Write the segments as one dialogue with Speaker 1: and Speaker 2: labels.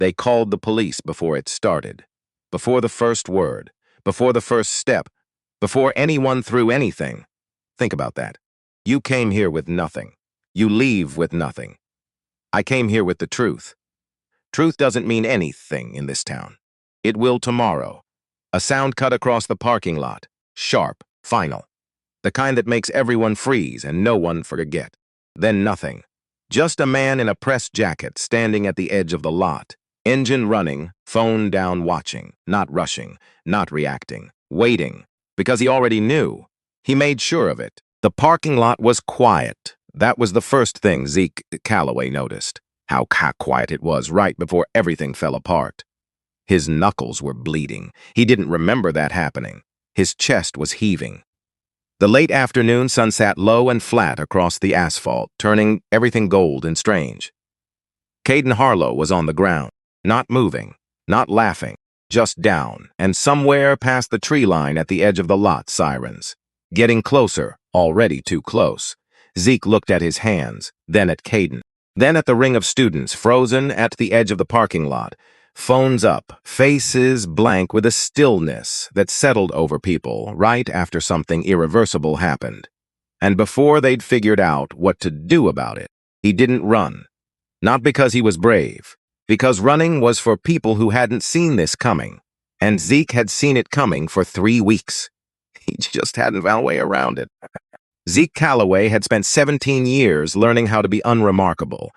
Speaker 1: They called the police before it started, before the first word, before the first step, before anyone threw anything. Think about that. You came here with nothing. You leave with nothing. I came here with the truth. Truth doesn't mean anything in this town. It will tomorrow. A sound cut across the parking lot. Sharp, final. The kind that makes everyone freeze and no one forget. Then nothing. Just a man in a pressed jacket standing at the edge of the lot. Engine running, phone down watching, not rushing, not reacting, waiting, because he already knew. He made sure of it. The parking lot was quiet. That was the first thing Zeke Calloway noticed. How quiet it was right before everything fell apart. His knuckles were bleeding. He didn't remember that happening. His chest was heaving. The late afternoon sun sat low and flat across the asphalt, turning everything gold and strange. Caden Harlow was on the ground, not moving, not laughing, just down, and somewhere past the tree line at the edge of the lot, sirens. Getting closer, already too close. Zeke looked at his hands, then at Caden, then at the ring of students frozen at the edge of the parking lot. Phones up, faces blank with a stillness that settled over people right after something irreversible happened. And before they'd figured out what to do about it, he didn't run. Not because he was brave, because running was for people who hadn't seen this coming. And Zeke had seen it coming for 3 weeks. He just hadn't found a way around it. Zeke Calloway had spent 17 years learning how to be unremarkable.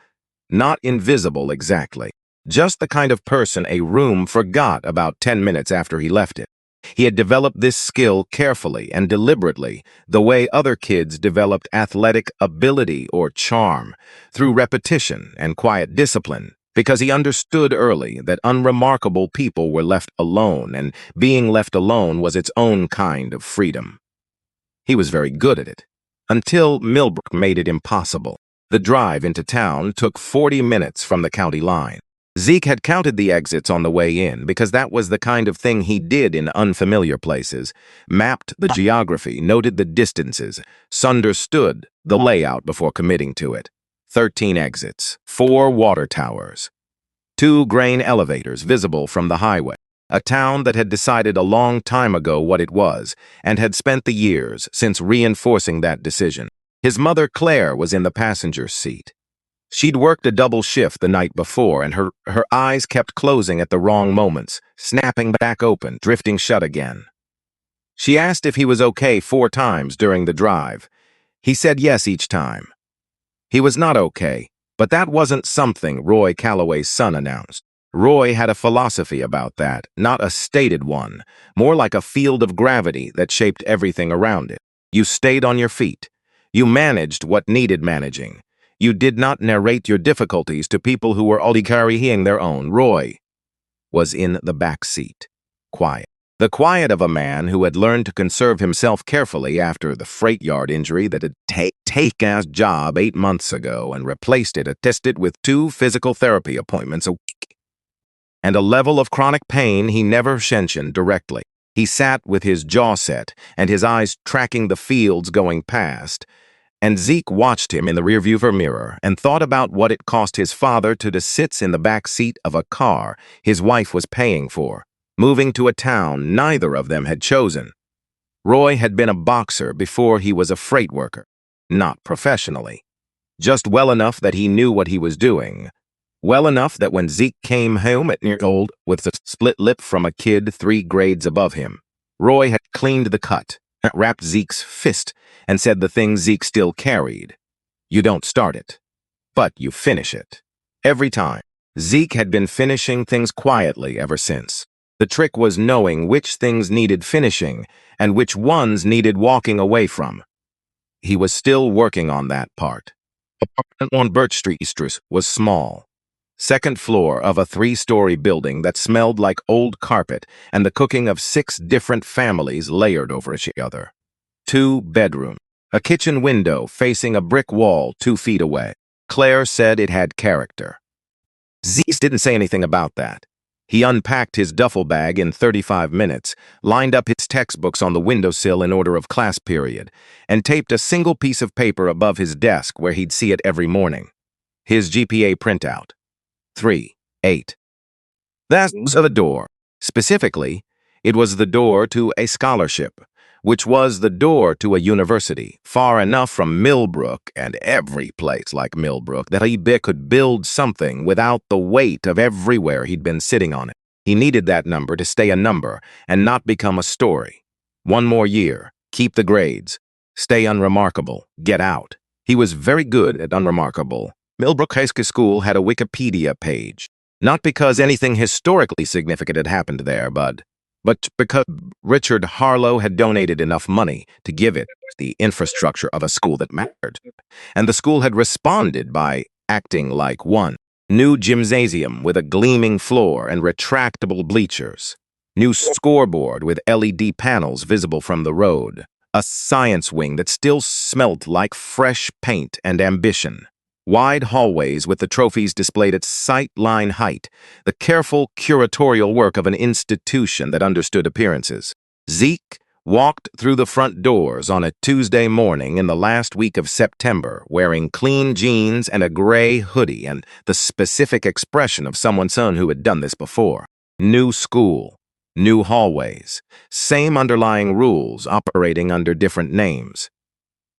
Speaker 1: Not invisible exactly. Just the kind of person a room forgot about 10 minutes after he left it. He had developed this skill carefully and deliberately, the way other kids developed athletic ability or charm, through repetition and quiet discipline, because he understood early that unremarkable people were left alone, and being left alone was its own kind of freedom. He was very good at it, until Millbrook made it impossible. The drive into town took 40 minutes from the county line. Zeke had counted the exits on the way in because that was the kind of thing he did in unfamiliar places, mapped the geography, noted the distances, understood the layout before committing to it. 13 exits, 4 water towers, 2 grain elevators visible from the highway, a town that had decided a long time ago what it was and had spent the years since reinforcing that decision. His mother, Claire, was in the passenger seat. She'd worked a double shift the night before, and her eyes kept closing at the wrong moments, snapping back open, drifting shut again. She asked if he was okay 4 times during the drive. He said yes each time. He was not okay, but that wasn't something Roy Calloway's son announced. Roy had a philosophy about that, not a stated one, more like a field of gravity that shaped everything around it. You stayed on your feet. You managed what needed managing. You did not narrate your difficulties to people who were already carrying their own. Roy was in the back seat, quiet. The quiet of a man who had learned to conserve himself carefully after the freight yard injury that had taken his job 8 months ago and replaced it, attested with 2 physical therapy appointments a week, and a level of chronic pain he never mentioned directly. He sat with his jaw set and his eyes tracking the fields going past, and Zeke watched him in the rearview mirror and thought about what it cost his father to sit in the back seat of a car his wife was paying for, moving to a town neither of them had chosen. Roy had been a boxer before he was a freight worker, not professionally, just well enough that he knew what he was doing, well enough that when Zeke came home at near old with a split lip from a kid 3 grades above him, Roy had cleaned the cut, wrapped Zeke's fist, and said the thing Zeke still carried. You don't start it, but you finish it. Every time. Zeke had been finishing things quietly ever since. The trick was knowing which things needed finishing and which ones needed walking away from. He was still working on that part. The apartment on Birch Street was small. 2nd floor of a 3-story building that smelled like old carpet and the cooking of 6 different families layered over each other. 2 bedrooms, a kitchen window facing a brick wall 2 feet away. Claire said it had character. Zeke didn't say anything about that. He unpacked his duffel bag in 35 minutes, lined up his textbooks on the windowsill in order of class period, and taped a single piece of paper above his desk where he'd see it every morning. His GPA printout. 3.8. That's the door. Specifically, it was the door to a scholarship, which was the door to a university, far enough from Millbrook and every place like Millbrook that he could build something without the weight of everywhere he'd been sitting on it. He needed that number to stay a number and not become a story. One more year, keep the grades, stay unremarkable, get out. He was very good at unremarkable. Millbrook High School had a Wikipedia page. Not because anything historically significant had happened there, but because Richard Harlow had donated enough money to give it the infrastructure of a school that mattered. And the school had responded by acting like one. New gymnasium with a gleaming floor and retractable bleachers. New scoreboard with LED panels visible from the road. A science wing that still smelt like fresh paint and ambition. Wide hallways with the trophies displayed at sight-line height, the careful curatorial work of an institution that understood appearances. Zeke walked through the front doors on a Tuesday morning in the last week of September, wearing clean jeans and a gray hoodie and the specific expression of someone's son who had done this before. New school, new hallways, same underlying rules operating under different names.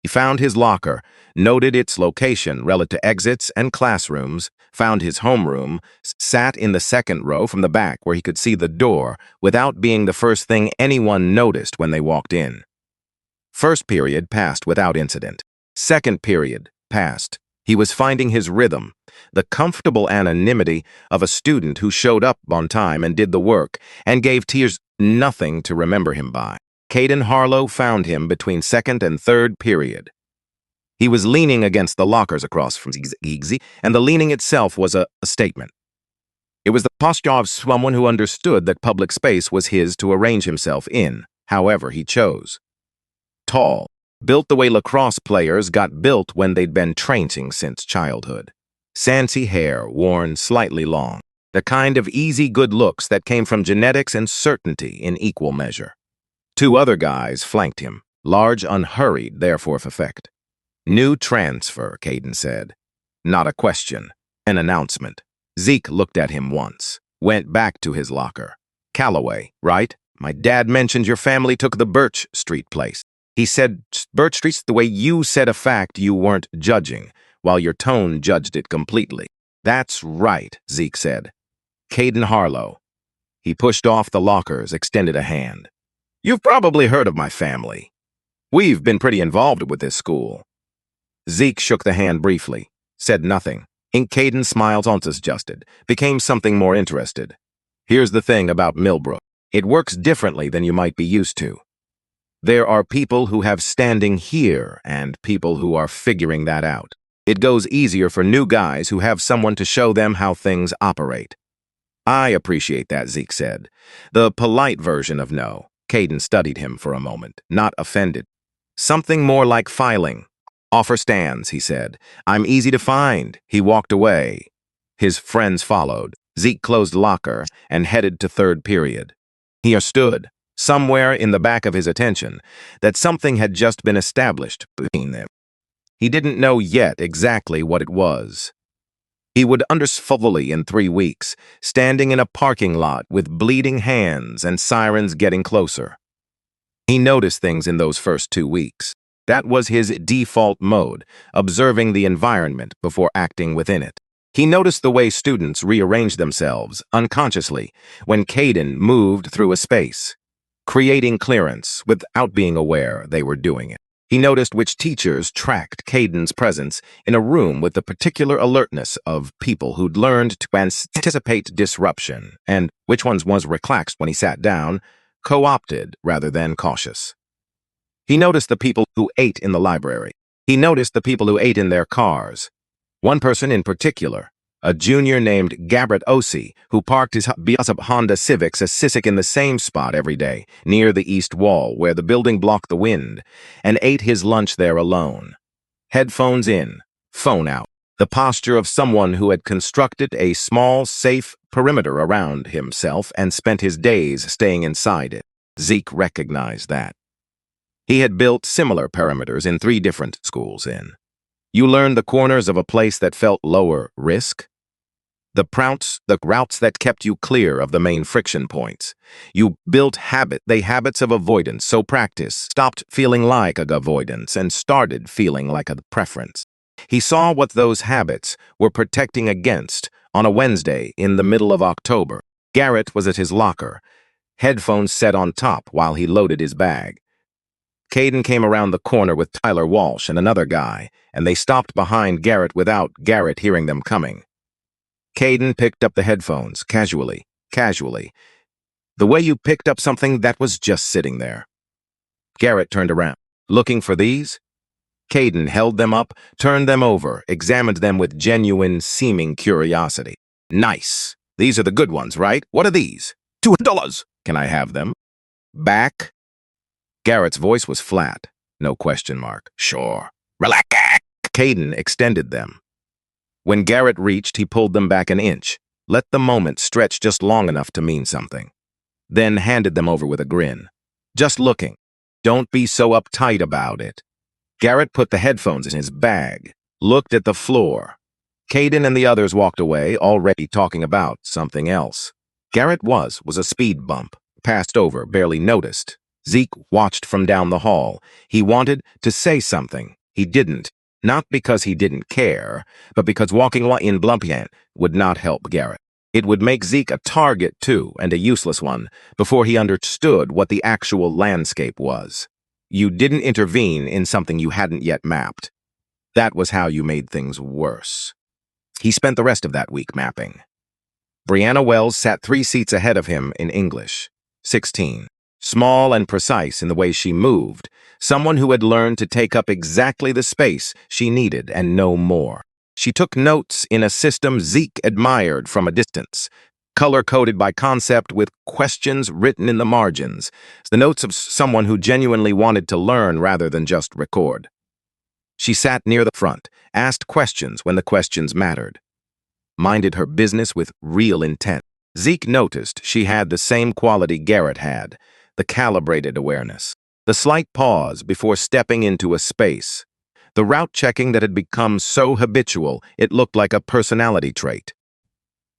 Speaker 1: He found his locker, noted its location relative to exits and classrooms, found his homeroom, sat in the second row from the back where he could see the door without being the first thing anyone noticed when they walked in. First period passed without incident. Second period passed. He was finding his rhythm, the comfortable anonymity of a student who showed up on time and did the work and gave tears nothing to remember him by. Caden Harlow found him between second and third period. He was leaning against the lockers across from Zeke, and the leaning itself was a statement. It was the posture of someone who understood that public space was his to arrange himself in, however he chose. Tall, built the way lacrosse players got built when they'd been training since childhood. Sandy hair worn slightly long, the kind of easy good looks that came from genetics and certainty in equal measure. Two other guys flanked him, large, unhurried, therefore of effect. New transfer, Caden said. Not a question, an announcement. Zeke looked at him once, went back to his locker. Callaway, right? My dad mentioned your family took the Birch Street place. He said Birch Street's the way you said a fact you weren't judging, while your tone judged it completely. That's right, Zeke said. Caden Harlow. He pushed off the lockers, extended a hand. You've probably heard of my family. We've been pretty involved with this school. Zeke shook the hand briefly, said nothing. Caden's smiles adjusted, became something more interested. Here's the thing about Millbrook. It works differently than you might be used to. There are people who have standing here and people who are figuring that out. It goes easier for new guys who have someone to show them how things operate. I appreciate that, Zeke said. The polite version of no. Caden studied him for a moment, not offended. Something more like filing. Offer stands, he said. I'm easy to find. He walked away. His friends followed. Zeke closed locker and headed to third period. He understood, somewhere in the back of his attention, that something had just been established between them. He didn't know yet exactly what it was. He would understand fully in 3 weeks, standing in a parking lot with bleeding hands and sirens getting closer. He noticed things in those first 2 weeks. That was his default mode, observing the environment before acting within it. He noticed the way students rearranged themselves, unconsciously, when Caden moved through a space, creating clearance without being aware they were doing it. He noticed which teachers tracked Caden's presence in a room with the particular alertness of people who'd learned to anticipate disruption, and which ones was relaxed when he sat down, co-opted rather than cautious. He noticed the people who ate in the library. He noticed the people who ate in their cars. One person in particular, a junior named Gabbert Ossie, who parked his Honda Civics in the same spot every day, near the east wall where the building blocked the wind, and ate his lunch there alone. Headphones in, phone out, the posture of someone who had constructed a small, safe perimeter around himself and spent his days staying inside it. Zeke recognized that. He had built similar perimeters in 3 different schools in. You learned the corners of a place that felt lower risk. The routes that kept you clear of the main friction points. You built habits of avoidance, so practice stopped feeling like a avoidance and started feeling like a preference. He saw what those habits were protecting against on a Wednesday in the middle of October. Garrett was at his locker, headphones set on top while he loaded his bag. Caden came around the corner with Tyler Walsh and another guy, and they stopped behind Garrett without Garrett hearing them coming. Caden picked up the headphones, casually. The way you picked up something that was just sitting there. Garrett turned around. Looking for these? Caden held them up, turned them over, examined them with genuine, seeming curiosity. Nice. These are the good ones, right? What are these? $200. Can I have them? Back? Garrett's voice was flat. No question mark. Sure. Relax. Caden extended them. When Garrett reached, he pulled them back an inch, let the moment stretch just long enough to mean something, then handed them over with a grin. Just looking. Don't be so uptight about it. Garrett put the headphones in his bag, looked at the floor. Caden and the others walked away, already talking about something else. Garrett was a speed bump, passed over, barely noticed. Zeke watched from down the hall. He wanted to say something. He didn't. Not because he didn't care, but because walking in Blumpian would not help Garrett. It would make Zeke a target, too, and a useless one, before he understood what the actual landscape was. You didn't intervene in something you hadn't yet mapped. That was how you made things worse. He spent the rest of that week mapping. Brianna Wells sat 3 seats ahead of him in English, 16. Small and precise in the way she moved, someone who had learned to take up exactly the space she needed and no more. She took notes in a system Zeke admired from a distance, color-coded by concept with questions written in the margins, the notes of someone who genuinely wanted to learn rather than just record. She sat near the front, asked questions when the questions mattered, minded her business with real intent. Zeke noticed she had the same quality Garrett had, the calibrated awareness, the slight pause before stepping into a space, the route checking that had become so habitual it looked like a personality trait.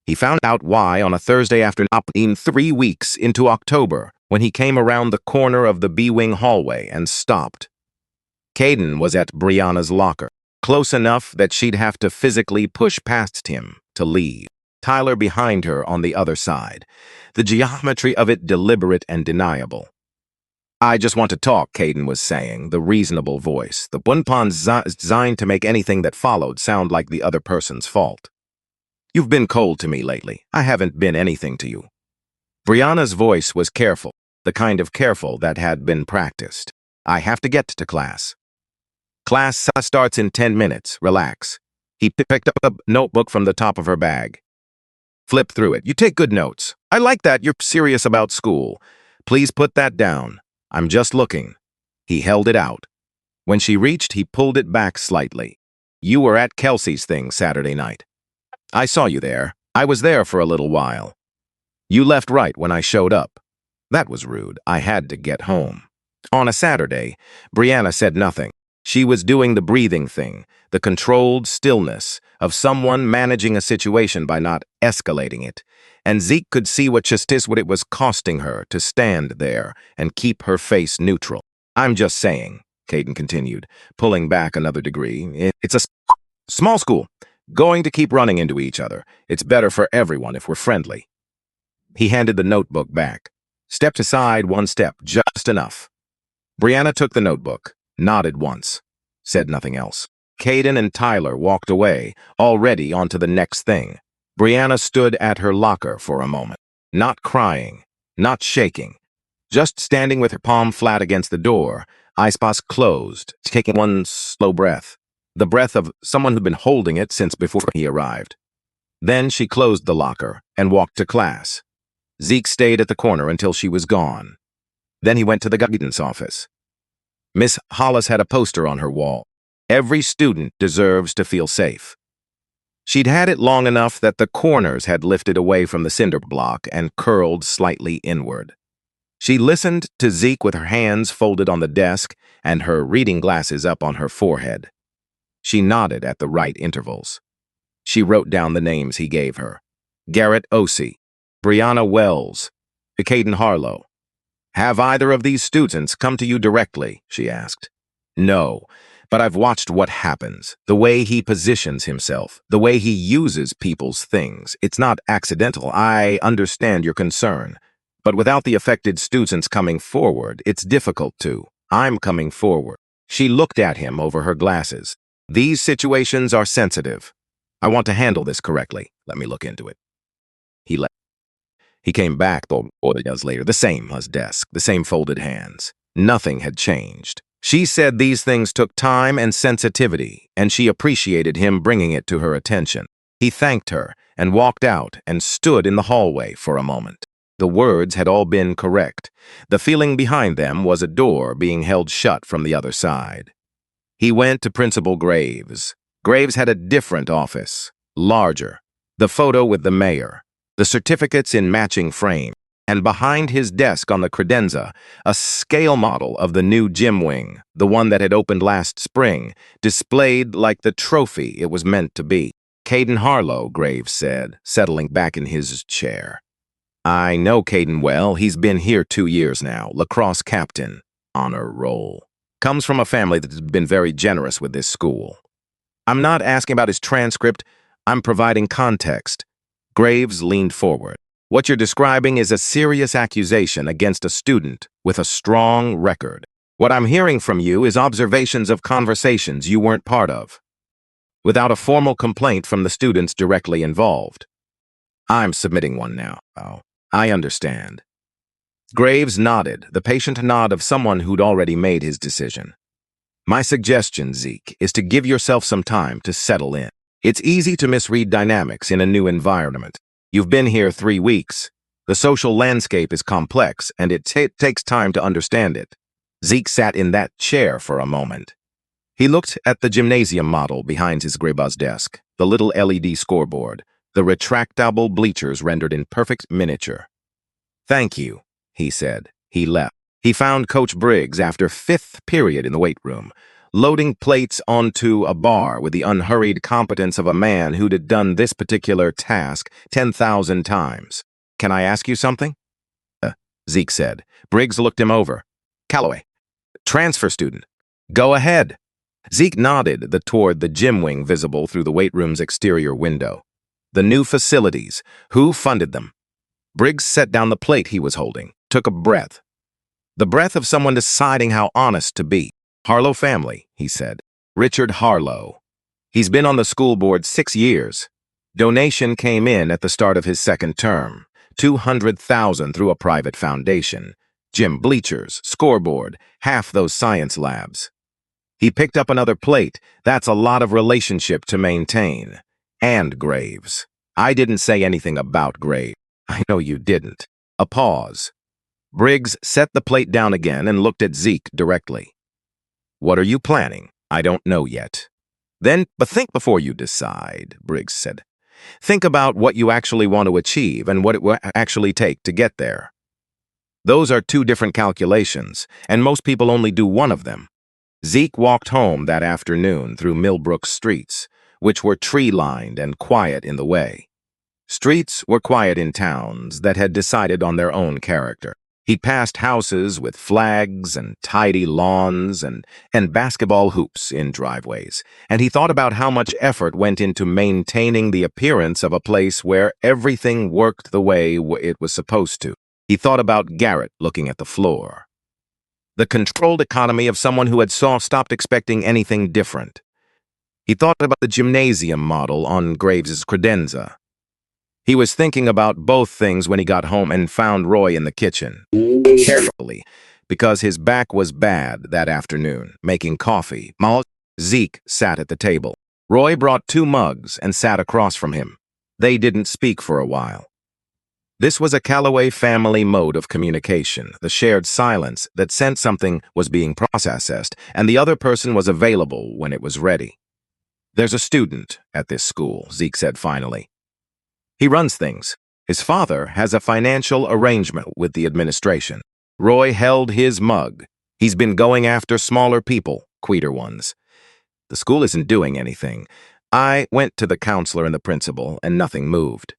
Speaker 1: He found out why on a Thursday afternoon 3 weeks into October when he came around the corner of the B-wing hallway and stopped. Caden was at Brianna's locker, close enough that she'd have to physically push past him to leave. Tyler behind her on the other side, the geometry of it deliberate and deniable. I just want to talk, Caden was saying, the reasonable voice, the bunpan designed to make anything that followed sound like the other person's fault. You've been cold to me lately. I haven't been anything to you. Brianna's voice was careful, the kind of careful that had been practiced. I have to get to class. Class starts in 10 minutes. Relax. He picked up a notebook from the top of her bag. Flip through it. You take good notes. I like that you're serious about school. Please put that down. I'm just looking. He held it out. When she reached, he pulled it back slightly. You were at Kelsey's thing Saturday night. I saw you there. I was there for a little while. You left right when I showed up. That was rude. I had to get home. On a Saturday, Brianna said nothing. She was doing the breathing thing, the controlled stillness of someone managing a situation by not escalating it. And Zeke could see what it was costing her to stand there and keep her face neutral. I'm just saying, Caden continued, pulling back another degree. It's a small school, going to keep running into each other. It's better for everyone if we're friendly. He handed the notebook back, stepped aside 1 step, just enough. Brianna took the notebook, nodded once, said nothing else. Caden and Tyler walked away, already onto the next thing. Brianna stood at her locker for a moment, not crying, not shaking, just standing with her palm flat against the door, eyes closed, taking one slow breath, the breath of someone who'd been holding it since before he arrived. Then she closed the locker and walked to class. Zeke stayed at the corner until she was gone. Then he went to the guidance office. Miss Hollis had a poster on her wall. Every student deserves to feel safe. She'd had it long enough that the corners had lifted away from the cinder block and curled slightly inward. She listened to Zeke with her hands folded on the desk and her reading glasses up on her forehead. She nodded at the right intervals. She wrote down the names he gave her. Garrett Osei, Brianna Wells, Caden Harlow. Have either of these students come to you directly? She asked. No, but I've watched what happens, the way he positions himself, the way he uses people's things. It's not accidental. I understand your concern. But without the affected students coming forward, it's difficult to. I'm coming forward. She looked at him over her glasses. These situations are sensitive. I want to handle this correctly. Let me look into it. He left. He came back, though, 4 days later, the same as desk, the same folded hands. Nothing had changed. She said these things took time and sensitivity, and she appreciated him bringing it to her attention. He thanked her and walked out and stood in the hallway for a moment. The words had all been correct. The feeling behind them was a door being held shut from the other side. He went to Principal Graves. Graves had a different office, larger. The photo with the mayor, the certificates in matching frame, and behind his desk on the credenza, a scale model of the new gym wing, the one that had opened last spring, displayed like the trophy it was meant to be. Caden Harlow, Graves said, settling back in his chair. I know Caden well. He's been here 2 years now. Lacrosse captain. Honor roll. Comes from a family that's been very generous with this school. I'm not asking about his transcript. I'm providing context. Graves leaned forward. What you're describing is a serious accusation against a student with a strong record. What I'm hearing from you is observations of conversations you weren't part of, without a formal complaint from the students directly involved. I'm submitting one now. Oh, I understand. Graves nodded, the patient nod of someone who'd already made his decision. My suggestion, Zeke, is to give yourself some time to settle in. It's easy to misread dynamics in a new environment. You've been here 3 weeks. The social landscape is complex, and it takes time to understand it. Zeke sat in that chair for a moment. He looked at the gymnasium model behind his Gribau's desk, the little LED scoreboard, the retractable bleachers rendered in perfect miniature. Thank you, he said. He left. He found Coach Briggs after 5th period in the weight room, loading plates onto a bar with the unhurried competence of a man who'd done this particular task 10,000 times. Can I ask you something? Zeke said. Briggs looked him over. Calloway. Transfer student. Go ahead. Zeke nodded toward the gym wing visible through the weight room's exterior window. The new facilities. Who funded them? Briggs set down the plate he was holding, took a breath. The breath of someone deciding how honest to be. Harlow family, he said. Richard Harlow. He's been on the school board 6 years. Donation came in at the start of his 2nd term. $200,000 through a private foundation. Gym bleachers, scoreboard, half those science labs. He picked up another plate. That's a lot of relationship to maintain. And Graves. I didn't say anything about Graves. I know you didn't. A pause. Briggs set the plate down again and looked at Zeke directly. What are you planning? I don't know yet. But think before you decide, Briggs said. Think about what you actually want to achieve and what it will actually take to get there. Those are 2 different calculations, and most people only do one of them. Zeke walked home that afternoon through Millbrook streets, which were tree-lined and quiet in the way. Streets were quiet in towns that had decided on their own character. He passed houses with flags and tidy lawns and basketball hoops in driveways, and he thought about how much effort went into maintaining the appearance of a place where everything worked the way it was supposed to. He thought about Garrett looking at the floor. The controlled economy of someone who had stopped expecting anything different. He thought about the gymnasium model on Graves's credenza. He was thinking about both things when he got home and found Roy in the kitchen, carefully, because his back was bad that afternoon, making coffee. Zeke sat at the table. Roy brought 2 mugs and sat across from him. They didn't speak for a while. This was a Calloway family mode of communication, the shared silence that sent something was being processed, and the other person was available when it was ready. There's a student at this school, Zeke said finally. He runs things. His father has a financial arrangement with the administration. Roy held his mug. He's been going after smaller people, quieter ones. The school isn't doing anything. I went to the counselor and the principal, and nothing moved.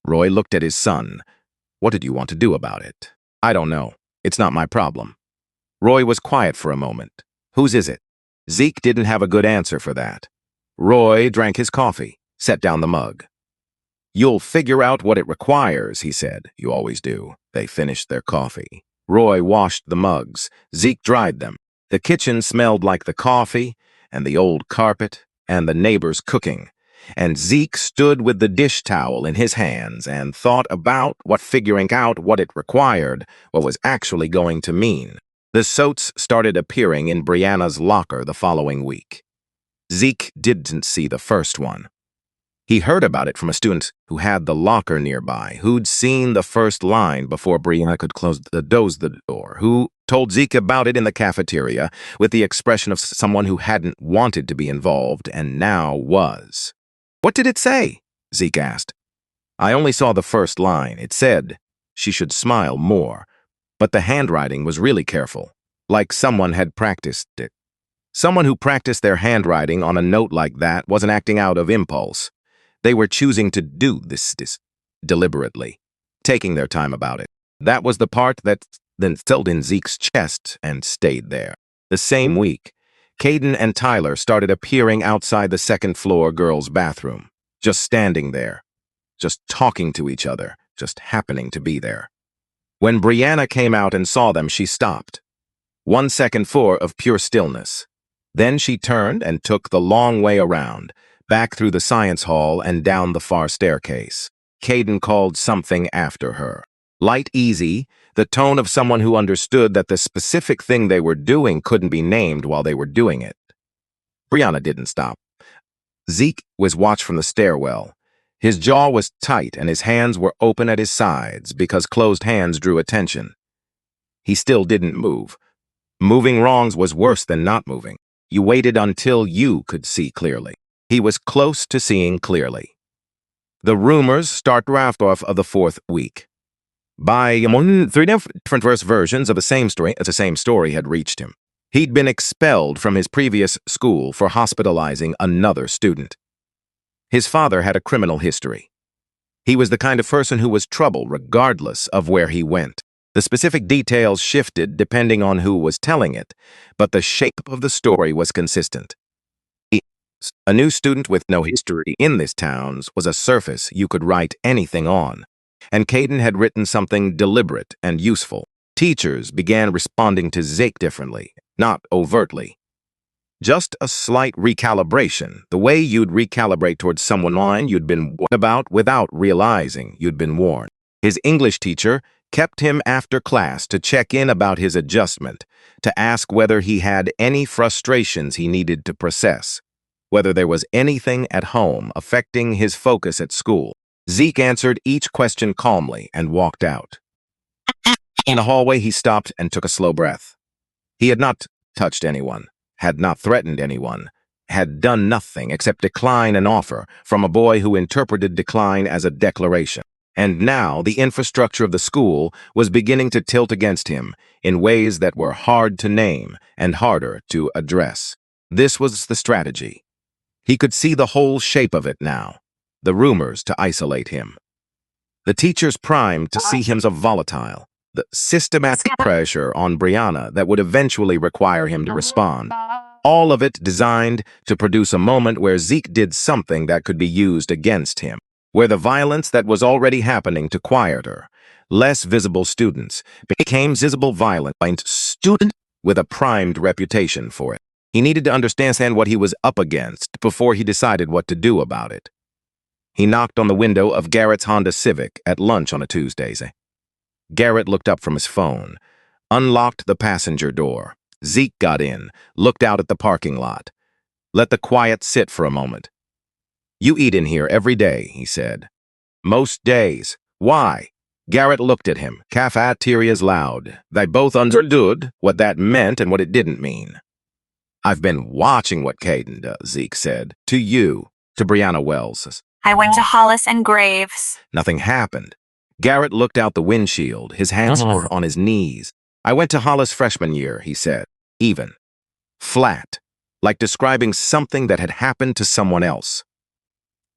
Speaker 1: Roy looked at his son. What did you want to do about it? I don't know. It's not my problem. Roy was quiet for a moment. Whose is it? Zeke didn't have a good answer for that. Roy drank his coffee, set down the mug. You'll figure out what it requires, he said. You always do. They finished their coffee. Roy washed the mugs. Zeke dried them. The kitchen smelled like the coffee and the old carpet and the neighbors cooking. And Zeke stood with the dish towel in his hands and thought about figuring out what it required, what was actually going to mean. The soats started appearing in Brianna's locker the following week. Zeke didn't see the first one. He heard about it from a student who had the locker nearby, who'd seen the first line before Brianna could close the door, who told Zeke about it in the cafeteria with the expression of someone who hadn't wanted to be involved and now was. What did it say? Zeke asked. I only saw the first line. It said she should smile more, but the handwriting was really careful, like someone had practiced it. Someone who practiced their handwriting on a note like that wasn't acting out of impulse. They were choosing to do this deliberately, taking their time about it. That was the part that then settled in Zeke's chest and stayed there. The same week, Caden and Tyler started appearing outside the second-floor girls' bathroom, just standing there, just talking to each other, just happening to be there. When Brianna came out and saw them, she stopped. 1 second of pure stillness. Then she turned and took the long way around, back through the science hall and down the far staircase. Caden called something after her. Light, easy, the tone of someone who understood that the specific thing they were doing couldn't be named while they were doing it. Brianna didn't stop. Zeke was watched from the stairwell. His jaw was tight and his hands were open at his sides because closed hands drew attention. He still didn't move. Moving wrongs was worse than not moving. You waited until you could see clearly. He was close to seeing clearly. The rumors start draft off of the fourth week. By 3 different versions of the same story had reached him. He'd been expelled from his previous school for hospitalizing another student. His father had a criminal history. He was the kind of person who was trouble regardless of where he went. The specific details shifted depending on who was telling it, but the shape of the story was consistent. A new student with no history in this town was a surface you could write anything on, and Caden had written something deliberate and useful. Teachers began responding to Zeke differently, not overtly. Just a slight recalibration, the way you'd recalibrate towards someone you'd been warned about without realizing you'd been warned. His English teacher kept him after class to check in about his adjustment, to ask whether he had any frustrations he needed to process, whether there was anything at home affecting his focus at school. Zeke answered each question calmly and walked out. In the hallway, he stopped and took a slow breath. He had not touched anyone, had not threatened anyone, had done nothing except decline an offer from a boy who interpreted decline as a declaration. And now the infrastructure of the school was beginning to tilt against him in ways that were hard to name and harder to address. This was the strategy. He could see the whole shape of it now, the rumors to isolate him. The teachers primed to see him as volatile, the systematic pressure on Brianna that would eventually require him to respond. All of it designed to produce a moment where Zeke did something that could be used against him, where the violence that was already happening to quieter, less visible students became visible violent student with a primed reputation for it. He needed to understand what he was up against before he decided what to do about it. He knocked on the window of Garrett's Honda Civic at lunch on a Tuesday. Garrett looked up from his phone, unlocked the passenger door. Zeke got in, looked out at the parking lot. Let the quiet sit for a moment. You eat in here every day, he said. Most days. Why? Garrett looked at him, cafeterias loud. They both understood what that meant and what it didn't mean. I've been watching what Caden does, Zeke said. To you, to Brianna Wells.
Speaker 2: I went to Hollis and Graves.
Speaker 1: Nothing happened. Garrett looked out the windshield, his hands were on his knees. I went to Hollis freshman year, he said. Even. Flat. Like describing something that had happened to someone else.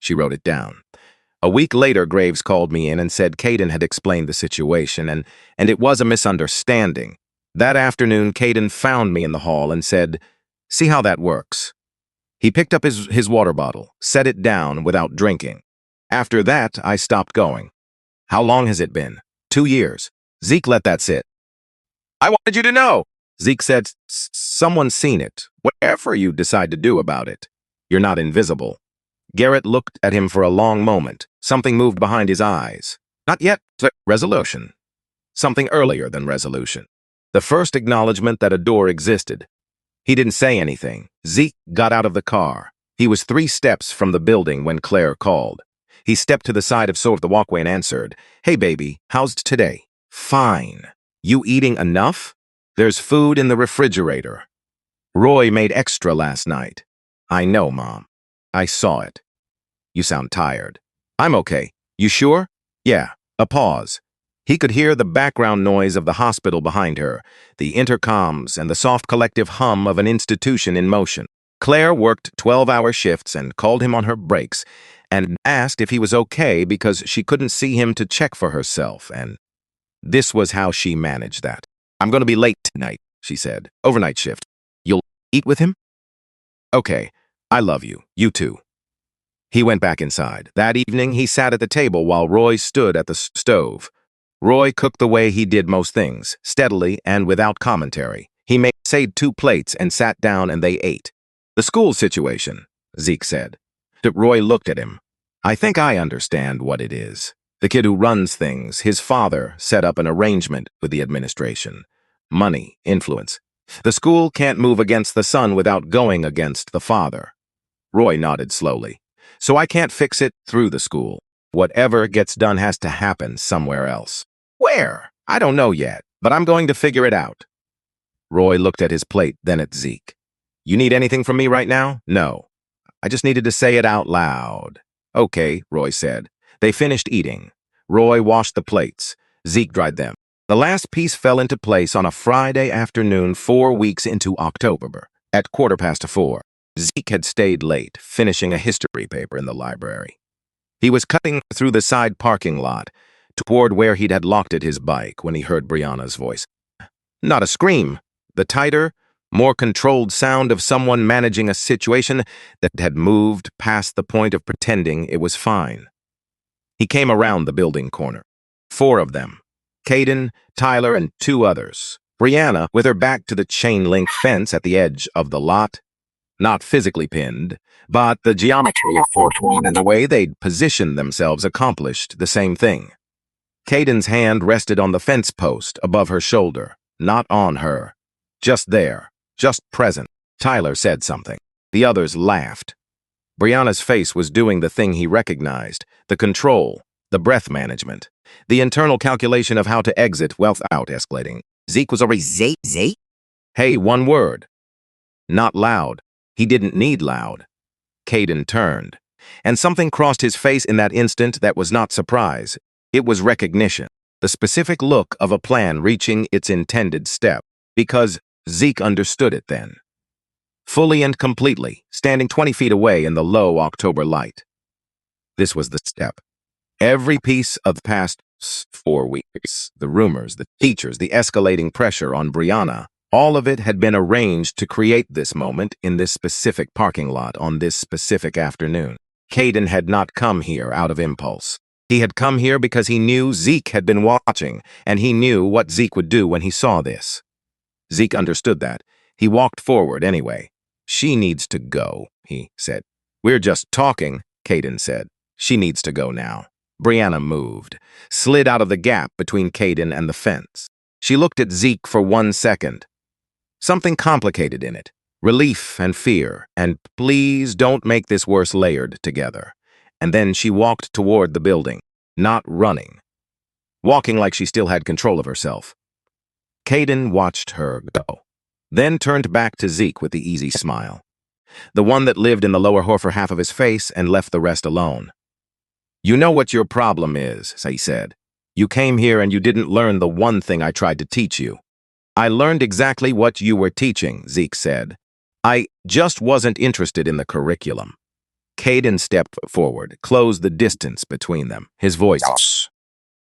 Speaker 1: She wrote it down. A week later, Graves called me in and said Caden had explained the situation, and it was a misunderstanding. That afternoon, Caden found me in the hall and said, "See how that works." He picked up his water bottle, set it down without drinking. After that, I stopped going. How long has it been? 2 years. Zeke let that sit. I wanted you to know. Zeke said, Someone's seen it. Whatever you decide to do about it. You're not invisible." Garrett looked at him for a long moment. Something moved behind his eyes. Not yet. Resolution. Something earlier than resolution. The first acknowledgement that a door existed. He didn't say anything. Zeke got out of the car. He was 3 steps from the building when Claire called. He stepped to the side of the walkway and answered, "Hey, baby, how's today?" "Fine. You eating enough?" "There's food in the refrigerator. Roy made extra last night." "I know, Mom. I saw it." "You sound tired." "I'm okay. You sure?" "Yeah." A pause. He could hear the background noise of the hospital behind her, the intercoms, and the soft collective hum of an institution in motion. Claire worked 12-hour shifts and called him on her breaks and asked if he was okay because she couldn't see him to check for herself, and this was how she managed that. "I'm going to be late tonight," she said. "Overnight shift. You'll eat with him?" "Okay. I love you. You too." He went back inside. That evening, he sat at the table while Roy stood at the stove. Roy cooked the way he did most things, steadily and without commentary. He saved 2 plates and sat down and they ate. "The school situation," Zeke said. Roy looked at him. "I think I understand what it is. The kid who runs things, his father set up an arrangement with the administration. Money, influence. The school can't move against the son without going against the father." Roy nodded slowly. "So I can't fix it through the school. Whatever gets done has to happen somewhere else." "Where?" "I don't know yet, but I'm going to figure it out." Roy looked at his plate, then at Zeke. "You need anything from me right now?" "No. I just needed to say it out loud." "Okay," Roy said. They finished eating. Roy washed the plates. Zeke dried them. The last piece fell into place on a Friday afternoon 4 weeks into October, at 4:15. Zeke had stayed late, finishing a history paper in the library. He was cutting through the side parking lot toward where he'd had locked his bike when he heard Brianna's voice. Not a scream. The tighter, more controlled sound of someone managing a situation that had moved past the point of pretending it was fine. He came around the building corner. 4 of them. Caden, Tyler, and 2 others. Brianna, with her back to the chain-link fence at the edge of the lot, not physically pinned, but the geometry of 420 and the way they'd positioned themselves accomplished the same thing. Caden's hand rested on the fence post above her shoulder, not on her. Just there, just present. Tyler said something. The others laughed. Brianna's face was doing the thing he recognized, the control, the breath management, the internal calculation of how to exit without escalating. Zeke was already Zeke? "Hey, one word." Not loud. He didn't need loud. Caden turned, and something crossed his face in that instant that was not surprise. It was recognition, the specific look of a plan reaching its intended step, because Zeke understood it then. Fully and completely, standing 20 feet away in the low October light. This was the step. Every piece of the past 4 weeks, the rumors, the teachers, the escalating pressure on Brianna, all of it had been arranged to create this moment in this specific parking lot on this specific afternoon. Caden had not come here out of impulse. He had come here because he knew Zeke had been watching, and he knew what Zeke would do when he saw this. Zeke understood that. He walked forward anyway. "She needs to go," he said. "We're just talking," Caden said. "She needs to go now." Brianna moved, slid out of the gap between Caden and the fence. She looked at Zeke for 1 second. Something complicated in it. Relief and fear, and please don't make this worse layered together. And then she walked toward the building, not running. Walking like she still had control of herself. Caden watched her go, then turned back to Zeke with the easy smile. The one that lived in the lower half of his face and left the rest alone. "You know what your problem is," he said. "You came here and you didn't learn the one thing I tried to teach you." "I learned exactly what you were teaching," Zeke said. "I just wasn't interested in the curriculum." Caden stepped forward, closed the distance between them. His voice,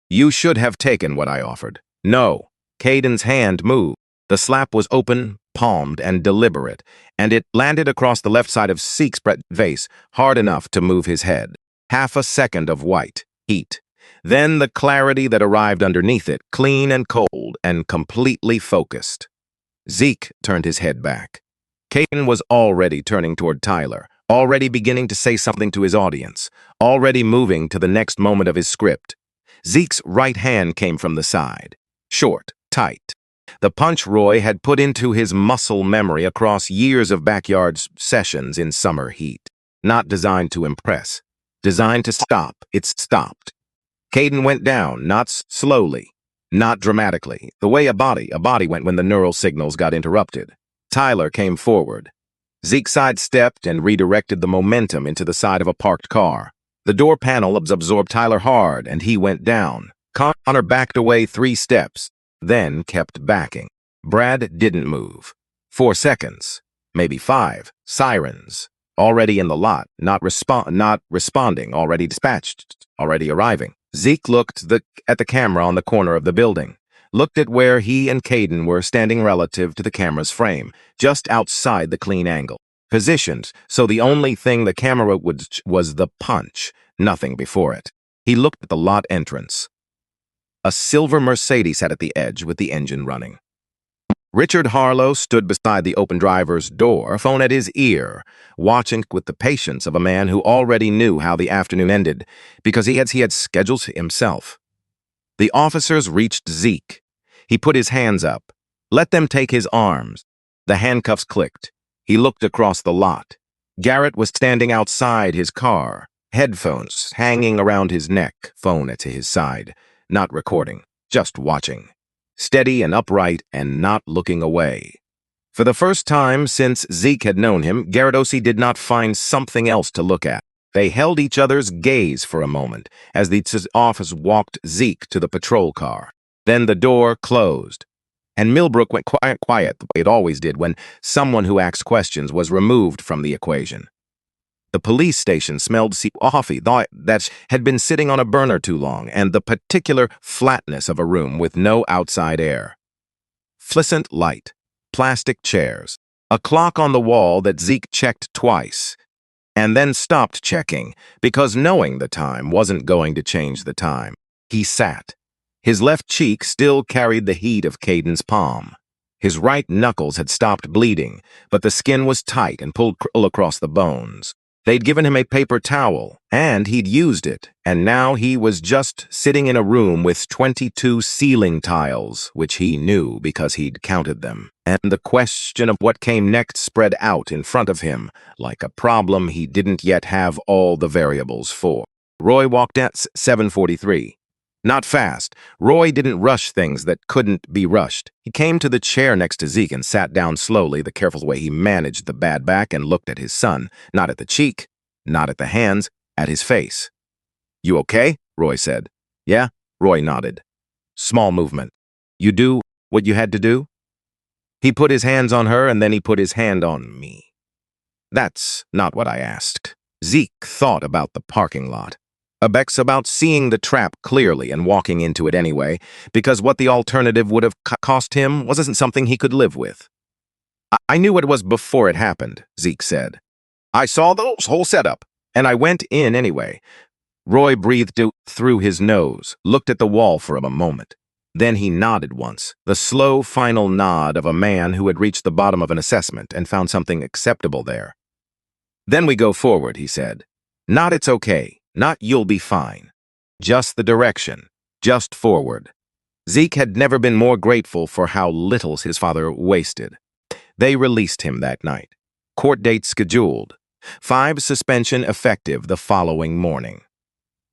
Speaker 1: "You should have taken what I offered." No. Caden's hand moved. The slap was open, palmed, and deliberate, and it landed across the left side of Zeke's face, hard enough to move his head. Half a second of white heat. Then the clarity that arrived underneath it, clean and cold and completely focused. Zeke turned his head back. Caden was already turning toward Tyler, already beginning to say something to his audience, already moving to the next moment of his script. Zeke's right hand came from the side, short, tight. The punch Roy had put into his muscle memory across years of backyard sessions in summer heat. Not designed to impress, designed to stop. It stopped. Caden went down, not slowly, not dramatically, the way a body went when the neural signals got interrupted. Tyler came forward. Zeke sidestepped and redirected the momentum into the side of a parked car. The door panel absorbed Tyler hard, and he went down. Connor backed away 3 steps, then kept backing. Brad didn't move. 4 seconds, maybe 5. Sirens. Already in the lot, not responding, already dispatched, already arriving. Zeke looked at the camera on the corner of the building, looked at where he and Caden were standing relative to the camera's frame, just outside the clean angle. Positioned, so the only thing the camera was the punch, nothing before it. He looked at the lot entrance. A silver Mercedes sat at the edge with the engine running. Richard Harlow stood beside the open driver's door, phone at his ear, watching with the patience of a man who already knew how the afternoon ended, because he had scheduled himself. The officers reached Zeke. He put his hands up. Let them take his arms. The handcuffs clicked. He looked across the lot. Garrett was standing outside his car, headphones hanging around his neck, phone at his side, not recording, just watching. Steady and upright and not looking away. For the first time since Zeke had known him, Garrett did not find something else to look at. They held each other's gaze for a moment as the officer walked Zeke to the patrol car. Then the door closed, and Millbrook went quiet the way it always did when someone who asked questions was removed from the equation. The police station smelled coffee that had been sitting on a burner too long, and the particular flatness of a room with no outside air. Fluorescent light, plastic chairs, a clock on the wall that Zeke checked twice, and then stopped checking because knowing the time wasn't going to change the time. He sat. His left cheek still carried the heat of Caden's palm. His right knuckles had stopped bleeding, but the skin was tight and pulled across the bones. They'd given him a paper towel, and he'd used it, and now he was just sitting in a room with 22 ceiling tiles, which he knew because he'd counted them. And the question of what came next spread out in front of him, like a problem he didn't yet have all the variables for. Roy walked at 7:43. Not fast. Roy didn't rush things that couldn't be rushed. He came to the chair next to Zeke and sat down slowly, the careful way he managed the bad back, and looked at his son, not at the cheek, not at the hands, at his face. "You okay?" Roy said. "Yeah?" Roy nodded. Small movement. "You do what you had to do?" He put his hands on her, and then he put his hand on me. "That's not what I asked." Zeke thought about the parking lot. About seeing the trap clearly and walking into it anyway, because what the alternative would have cost him wasn't something he could live with. I knew what it was before it happened," Zeke said. "I saw the whole setup, and I went in anyway." Roy breathed through his nose, looked at the wall for a moment. Then he nodded once, the slow final nod of a man who had reached the bottom of an assessment and found something acceptable there. "Then we go forward," he said. "Not it's okay. Not you'll be fine. Just the direction. Just forward." Zeke had never been more grateful for how little his father wasted. They released him that night. Court date scheduled. 5 suspension effective the following morning.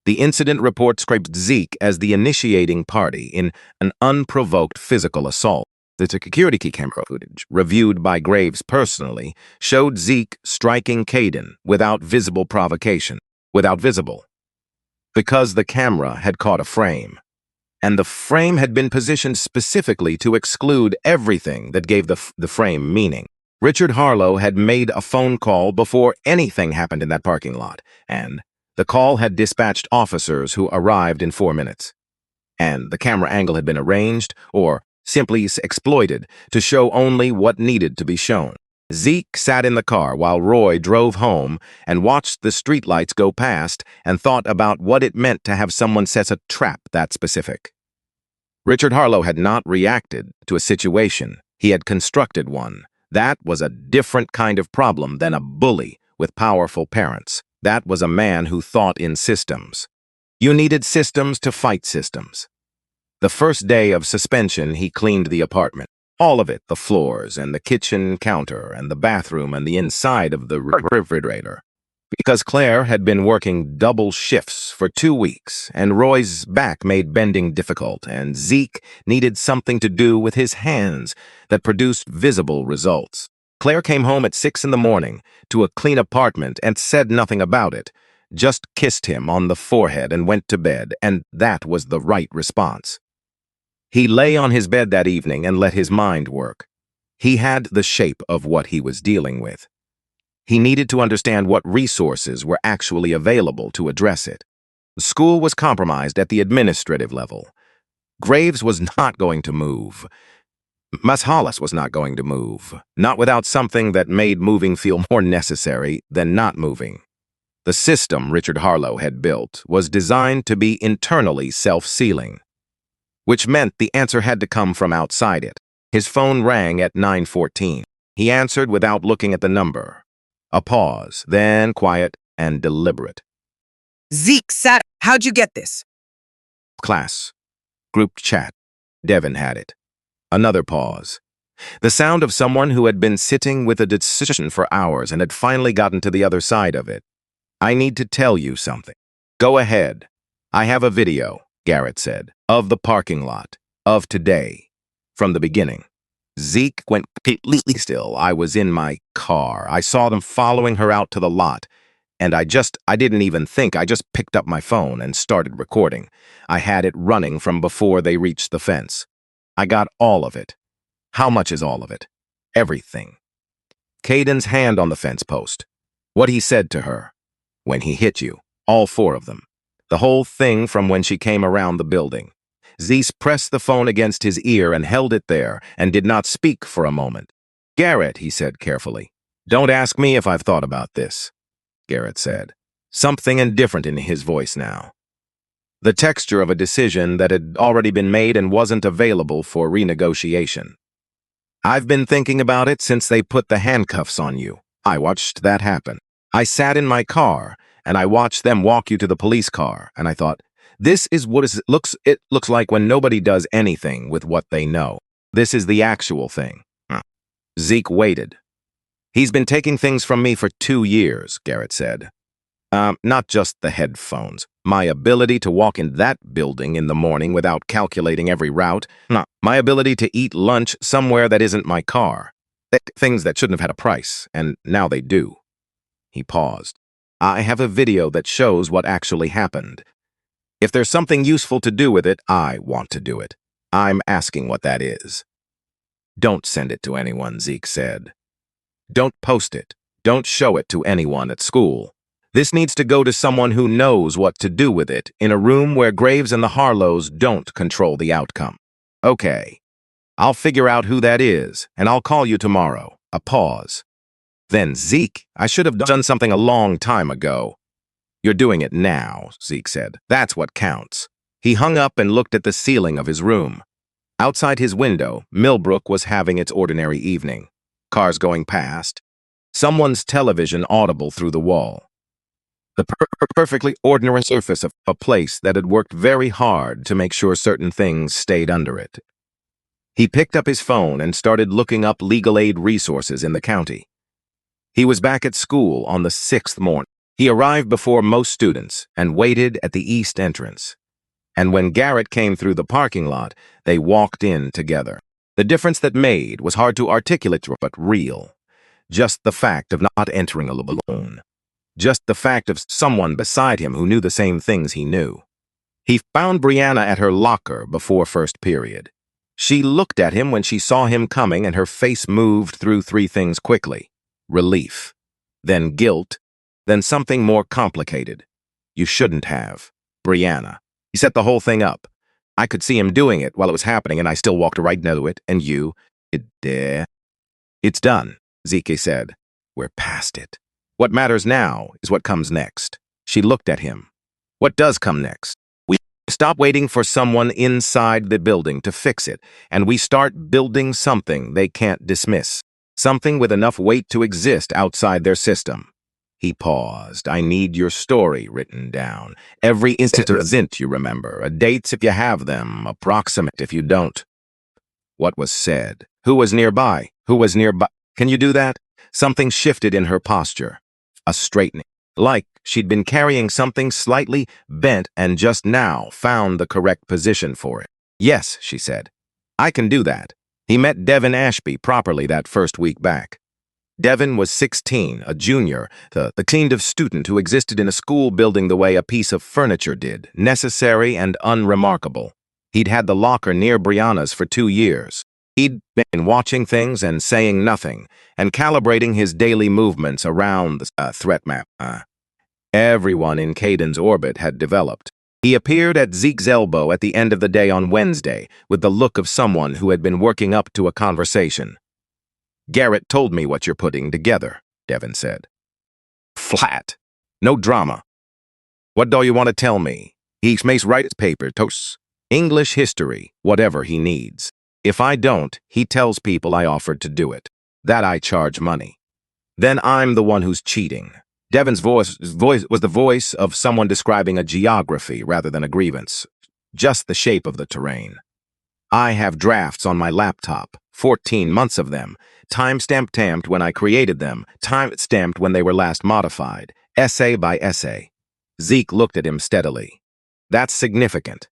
Speaker 1: The incident report scraped Zeke as the initiating party in an unprovoked physical assault. The security camera footage, reviewed by Graves personally, showed Zeke striking Caden without visible provocation. Because the camera had caught a frame, and the frame had been positioned specifically to exclude everything that gave the frame meaning. Richard Harlow had made a phone call before anything happened in that parking lot, and the call had dispatched officers who arrived in 4 minutes. And the camera angle had been arranged, or simply exploited, to show only what needed to be shown. Zeke sat in the car while Roy drove home and watched the streetlights go past and thought about what it meant to have someone set a trap that specific. Richard Harlow had not reacted to a situation. He had constructed one. That was a different kind of problem than a bully with powerful parents. That was a man who thought in systems. You needed systems to fight systems. The first day of suspension, he cleaned the apartment. All of it, the floors and the kitchen counter and the bathroom and the inside of the refrigerator. Because Claire had been working double shifts for 2 weeks, and Roy's back made bending difficult, and Zeke needed something to do with his hands that produced visible results. Claire came home at 6 in the morning to a clean apartment and said nothing about it, just kissed him on the forehead and went to bed, and that was the right response. He lay on his bed that evening and let his mind work. He had the shape of what he was dealing with. He needed to understand what resources were actually available to address it. The school was compromised at the administrative level. Graves was not going to move. Miss Hollis was not going to move, not without something that made moving feel more necessary than not moving. The system Richard Harlow had built was designed to be internally self-sealing, which meant the answer had to come from outside it. His phone rang at 9:14. He answered without looking at the number. A pause, then quiet and deliberate.
Speaker 3: Zeke, how'd you get this?
Speaker 1: Class. Group chat. Devin had it. Another pause. The sound of someone who had been sitting with a decision for hours and had finally gotten to the other side of it. I need to tell you something. Go ahead. I have a video, Garrett said, of the parking lot, of today, from the beginning. Zeke went completely still. I was in my car. I saw them following her out to the lot. And I didn't even think. I just picked up my phone and started recording. I had it running from before they reached the fence. I got all of it. How much is all of it? Everything. Caden's hand on the fence post. What he said to her. When he hit you. All 4 of them. The whole thing from when she came around the building. Zeese pressed the phone against his ear and held it there and did not speak for a moment. Garrett, he said carefully. Don't ask me if I've thought about this, Garrett said. Something indifferent in his voice now. The texture of a decision that had already been made and wasn't available for renegotiation. I've been thinking about it since they put the handcuffs on you. I watched that happen. I sat in my car and I watched them walk you to the police car, and I thought, this is what it looks like when nobody does anything with what they know. This is the actual thing. Zeke waited. He's been taking things from me for 2 years, Garrett said. Not just the headphones. My ability to walk in that building in the morning without calculating every route. My ability to eat lunch somewhere that isn't my car. Things that shouldn't have had a price, and now they do. He paused. I have a video that shows what actually happened. If there's something useful to do with it, I want to do it. I'm asking what that is. Don't send it to anyone, Zeke said. Don't post it. Don't show it to anyone at school. This needs to go to someone who knows what to do with it in a room where Graves and the Harlows don't control the outcome. Okay. I'll figure out who that is, and I'll call you tomorrow. A pause. Then, Zeke, I should have done something a long time ago. You're doing it now, Zeke said. That's what counts. He hung up and looked at the ceiling of his room. Outside his window, Millbrook was having its ordinary evening. Cars going past. Someone's television audible through the wall. The perfectly ordinary surface of a place that had worked very hard to make sure certain things stayed under it. He picked up his phone and started looking up legal aid resources in the county. He was back at school on the 6th morning. He arrived before most students and waited at the east entrance. And when Garrett came through the parking lot, they walked in together. The difference that made was hard to articulate but real. Just the fact of not entering alone. Just the fact of someone beside him who knew the same things he knew. He found Brianna at her locker before first period. She looked at him when she saw him coming, and her face moved through three things quickly. Relief, then guilt, then something more complicated. You shouldn't have. Brianna. He set the whole thing up. I could see him doing it while it was happening, and I still walked right into it, and you... It's done, Zeke said. We're past it. What matters now is what comes next. She looked at him. What does come next? We stop waiting for someone inside the building to fix it, and we start building something they can't dismiss. Something with enough weight to exist outside their system. He paused. I need your story written down. Every instant you remember, dates if you have them, approximate if you don't. What was said? Who was nearby? Who was nearby? Can you do that? Something shifted in her posture. A straightening. Like she'd been carrying something slightly bent and just now found the correct position for it. Yes, she said. I can do that. He met Devin Ashby properly that first week back. Devin was 16, a junior, the kind of student who existed in a school building the way a piece of furniture did, necessary and unremarkable. He'd had the locker near Brianna's for 2 years. He'd been watching things and saying nothing, and calibrating his daily movements around the threat map. Everyone in Caden's orbit had developed. He appeared at Zeke's elbow at the end of the day on Wednesday with the look of someone who had been working up to a conversation. Garrett told me what you're putting together, Devin said. Flat. No drama. What do you want to tell me? He makes write his paper, toast. English history, whatever he needs. If I don't, he tells people I offered to do it. That I charge money. Then I'm the one who's cheating. Devin's voice was the voice of someone describing a geography rather than a grievance. Just the shape of the terrain. I have drafts on my laptop, 14 months of them, timestamped when I created them, time-stamped when they were last modified, essay by essay. Zeke looked at him steadily. That's significant.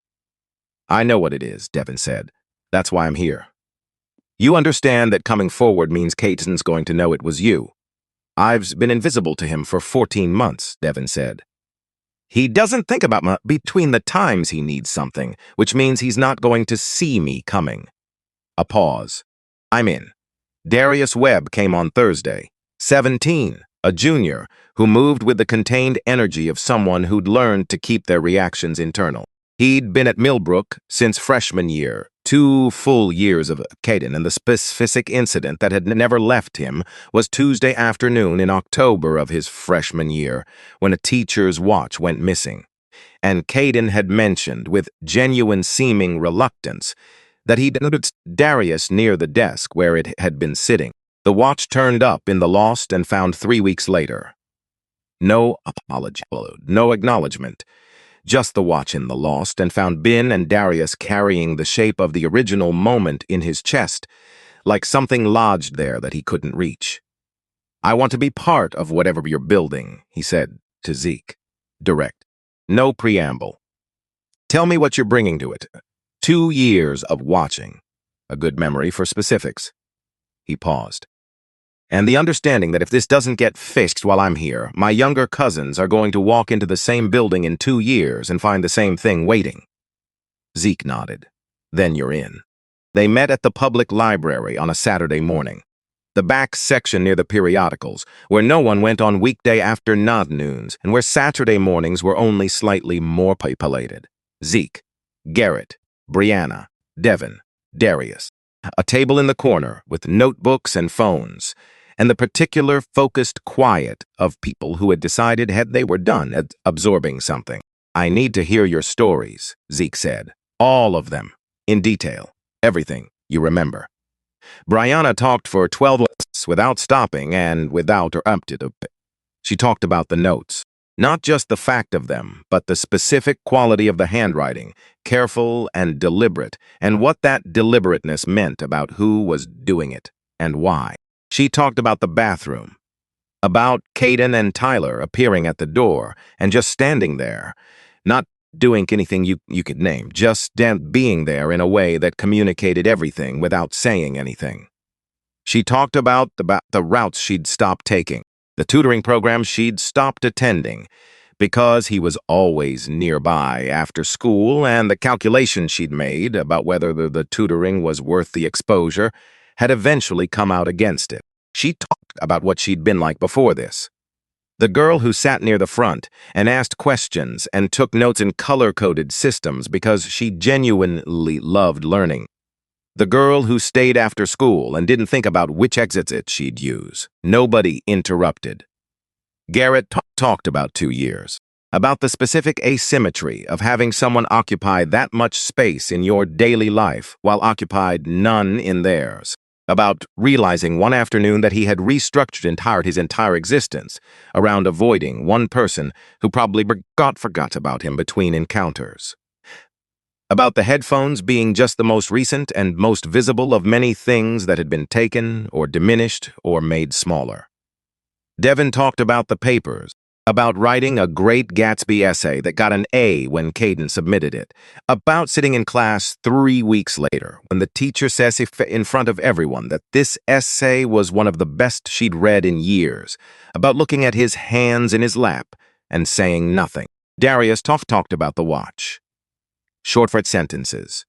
Speaker 1: I know what it is, Devin said. That's why I'm here. You understand that coming forward means Caden's going to know it was you. I've been invisible to him for 14 months, Devin said. He doesn't think about me between the times he needs something, which means he's not going to see me coming. A pause. I'm in. Darius Webb came on Thursday. 17, a junior, who moved with the contained energy of someone who'd learned to keep their reactions internal. He'd been at Millbrook since freshman year, 2 full years of Caden, and the specific incident that had never left him was Tuesday afternoon in October of his freshman year, when a teacher's watch went missing. And Caden had mentioned, with genuine seeming reluctance, that he'd noticed Darius near the desk where it had been sitting. The watch turned up in the lost and found 3 weeks later. No apology, no acknowledgement. Just the watch in the lost and found Ben and Darius carrying the shape of the original moment in his chest, like something lodged there that he couldn't reach. I want to be part of whatever you're building, he said to Zeke. Direct. No preamble. Tell me what you're bringing to it. 2 years of watching. A good memory for specifics. He paused. And the understanding that if this doesn't get fixed while I'm here, my younger cousins are going to walk into the same building in 2 years and find the same thing waiting. Zeke nodded. Then you're in. They met at the public library on a Saturday morning. The back section near the periodicals, where no one went on weekday afternoons and where Saturday mornings were only slightly more populated. Zeke, Garrett, Brianna, Devin, Darius. A table in the corner with notebooks and phones, and the particular focused quiet of people who had decided they were done at absorbing something. I need to hear your stories, Zeke said. All of them. In detail. Everything you remember. Brianna talked for 12 minutes without stopping and without interrupting. She talked about the notes. Not just the fact of them, but the specific quality of the handwriting, careful and deliberate, and what that deliberateness meant about who was doing it and why. She talked about the bathroom, about Caden and Tyler appearing at the door and just standing there, not doing anything you could name, just being there in a way that communicated everything without saying anything. She talked about the routes she'd stopped taking, the tutoring programs she'd stopped attending, Because he was always nearby after school, and the calculation she'd made about whether the tutoring was worth the exposure had eventually come out against it. She talked about what she'd been like before this. The girl who sat near the front and asked questions and took notes in color-coded systems because she genuinely loved learning. The girl who stayed after school and didn't think about which exits she'd use. Nobody interrupted. Garrett talked about 2 years, about the specific asymmetry of having someone occupy that much space in your daily life while occupied none in theirs, about realizing one afternoon that he had restructured his entire existence around avoiding one person who probably forgot about him between encounters, about the headphones being just the most recent and most visible of many things that had been taken or diminished or made smaller. Devin talked about the papers, about writing a Great Gatsby essay that got an A when Caden submitted it, about sitting in class 3 weeks later when the teacher says in front of everyone that this essay was one of the best she'd read in years, about looking at his hands in his lap and saying nothing. Darius talked about the watch. Short sentences.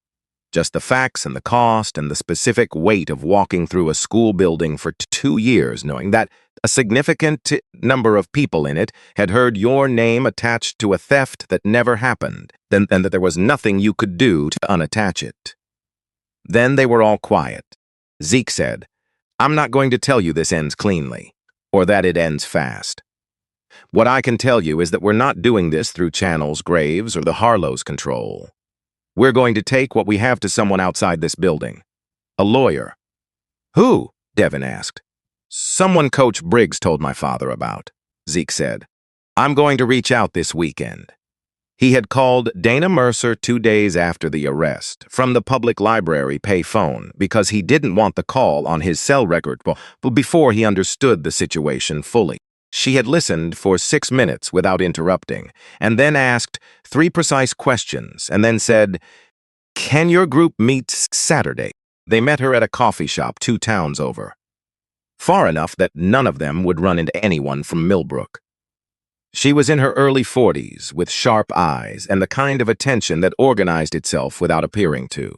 Speaker 1: Just the facts and the cost and the specific weight of walking through a school building for 2 years knowing that a significant number of people in it had heard your name attached to a theft that never happened, and that there was nothing you could do to unattach it. Then they were all quiet. Zeke said, "I'm not going to tell you this ends cleanly, or that it ends fast. What I can tell you is that we're not doing this through Channels, Graves, or the Harlow's control. We're going to take what we have to someone outside this building. A lawyer." "Who?" Devin asked. "Someone Coach Briggs told my father about," Zeke said. "I'm going to reach out this weekend." He had called Dana Mercer 2 days after the arrest from the public library pay phone because he didn't want the call on his cell record before he understood the situation fully. She had listened for 6 minutes without interrupting, and then asked 3 precise questions, and then said, "Can your group meet Saturday?" They met her at a coffee shop 2 towns over. Far enough that none of them would run into anyone from Millbrook. She was in her early 40s, with sharp eyes and the kind of attention that organized itself without appearing to.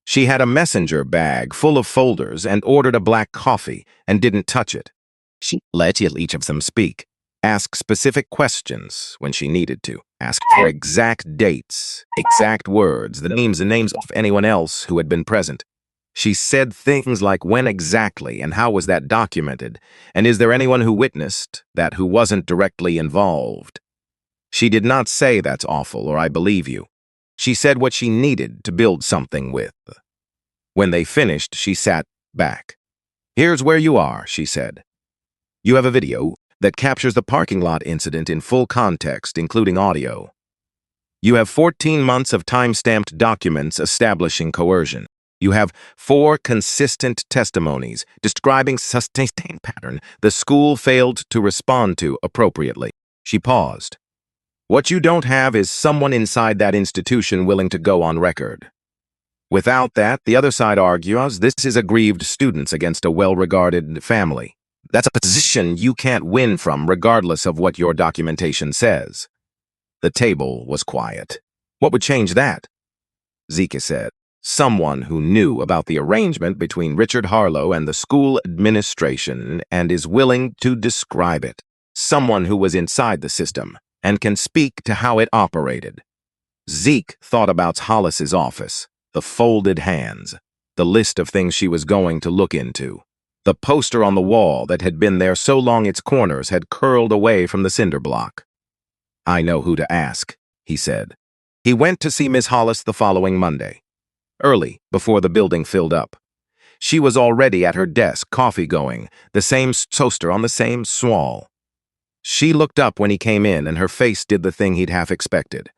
Speaker 1: She had a messenger bag full of folders and ordered a black coffee and didn't touch it. She let each of them speak, ask specific questions when she needed to, ask for exact dates, exact words, the names of anyone else who had been present. She said things like when exactly and how was that documented, and is there anyone who witnessed that who wasn't directly involved? She did not say that's awful or I believe you. She said what she needed to build something with. When they finished, she sat back. "Here's where you are," she said. "You have a video that captures the parking lot incident in full context, including audio. You have 14 months of time-stamped documents establishing coercion. You have 4 consistent testimonies describing sustained pattern the school failed to respond to appropriately." She paused. "What you don't have is someone inside that institution willing to go on record. Without that, the other side argues this is aggrieved students against a well-regarded family. That's a position you can't win from regardless of what your documentation says." The table was quiet. "What would change that?" Zeke said. "Someone who knew about the arrangement between Richard Harlow and the school administration and is willing to describe it. Someone who was inside the system and can speak to how it operated." Zeke thought about Hollis's office, the folded hands, the list of things she was going to look into, the poster on the wall that had been there so long its corners had curled away from the cinder block. "I know who to ask," he said. He went to see Miss Hollis the following Monday. Early, before the building filled up. She was already at her desk, coffee going, the same toaster on the same swall. She looked up when he came in, and her face did the thing he'd half expected.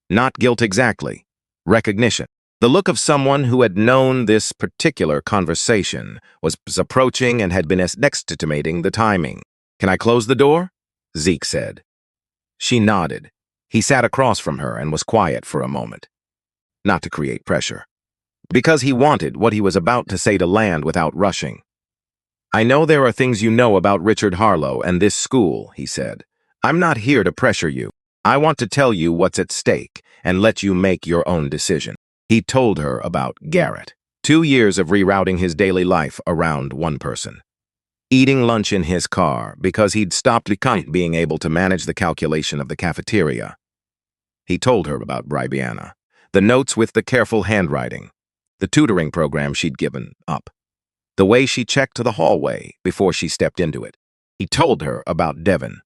Speaker 1: Not guilt exactly. Recognition. The look of someone who had known this particular conversation was approaching and had been estimating the timing. "Can I close the door?" Zeke said. She nodded. He sat across from her and was quiet for a moment. Not to create pressure. Because he wanted what he was about to say to land without rushing. "I know there are things you know about Richard Harlow and this school," he said. I'm not here to pressure you. I want to tell you what's at stake and let you make your own decision. He told her about Garrett. 2 years of rerouting his daily life around one person. Eating lunch in his car because he'd stopped being able to manage the calculation of the cafeteria. He told her about Bribiana, the notes with the careful handwriting, the tutoring program she'd given up, the way she checked the hallway before she stepped into it. He told her about Devon.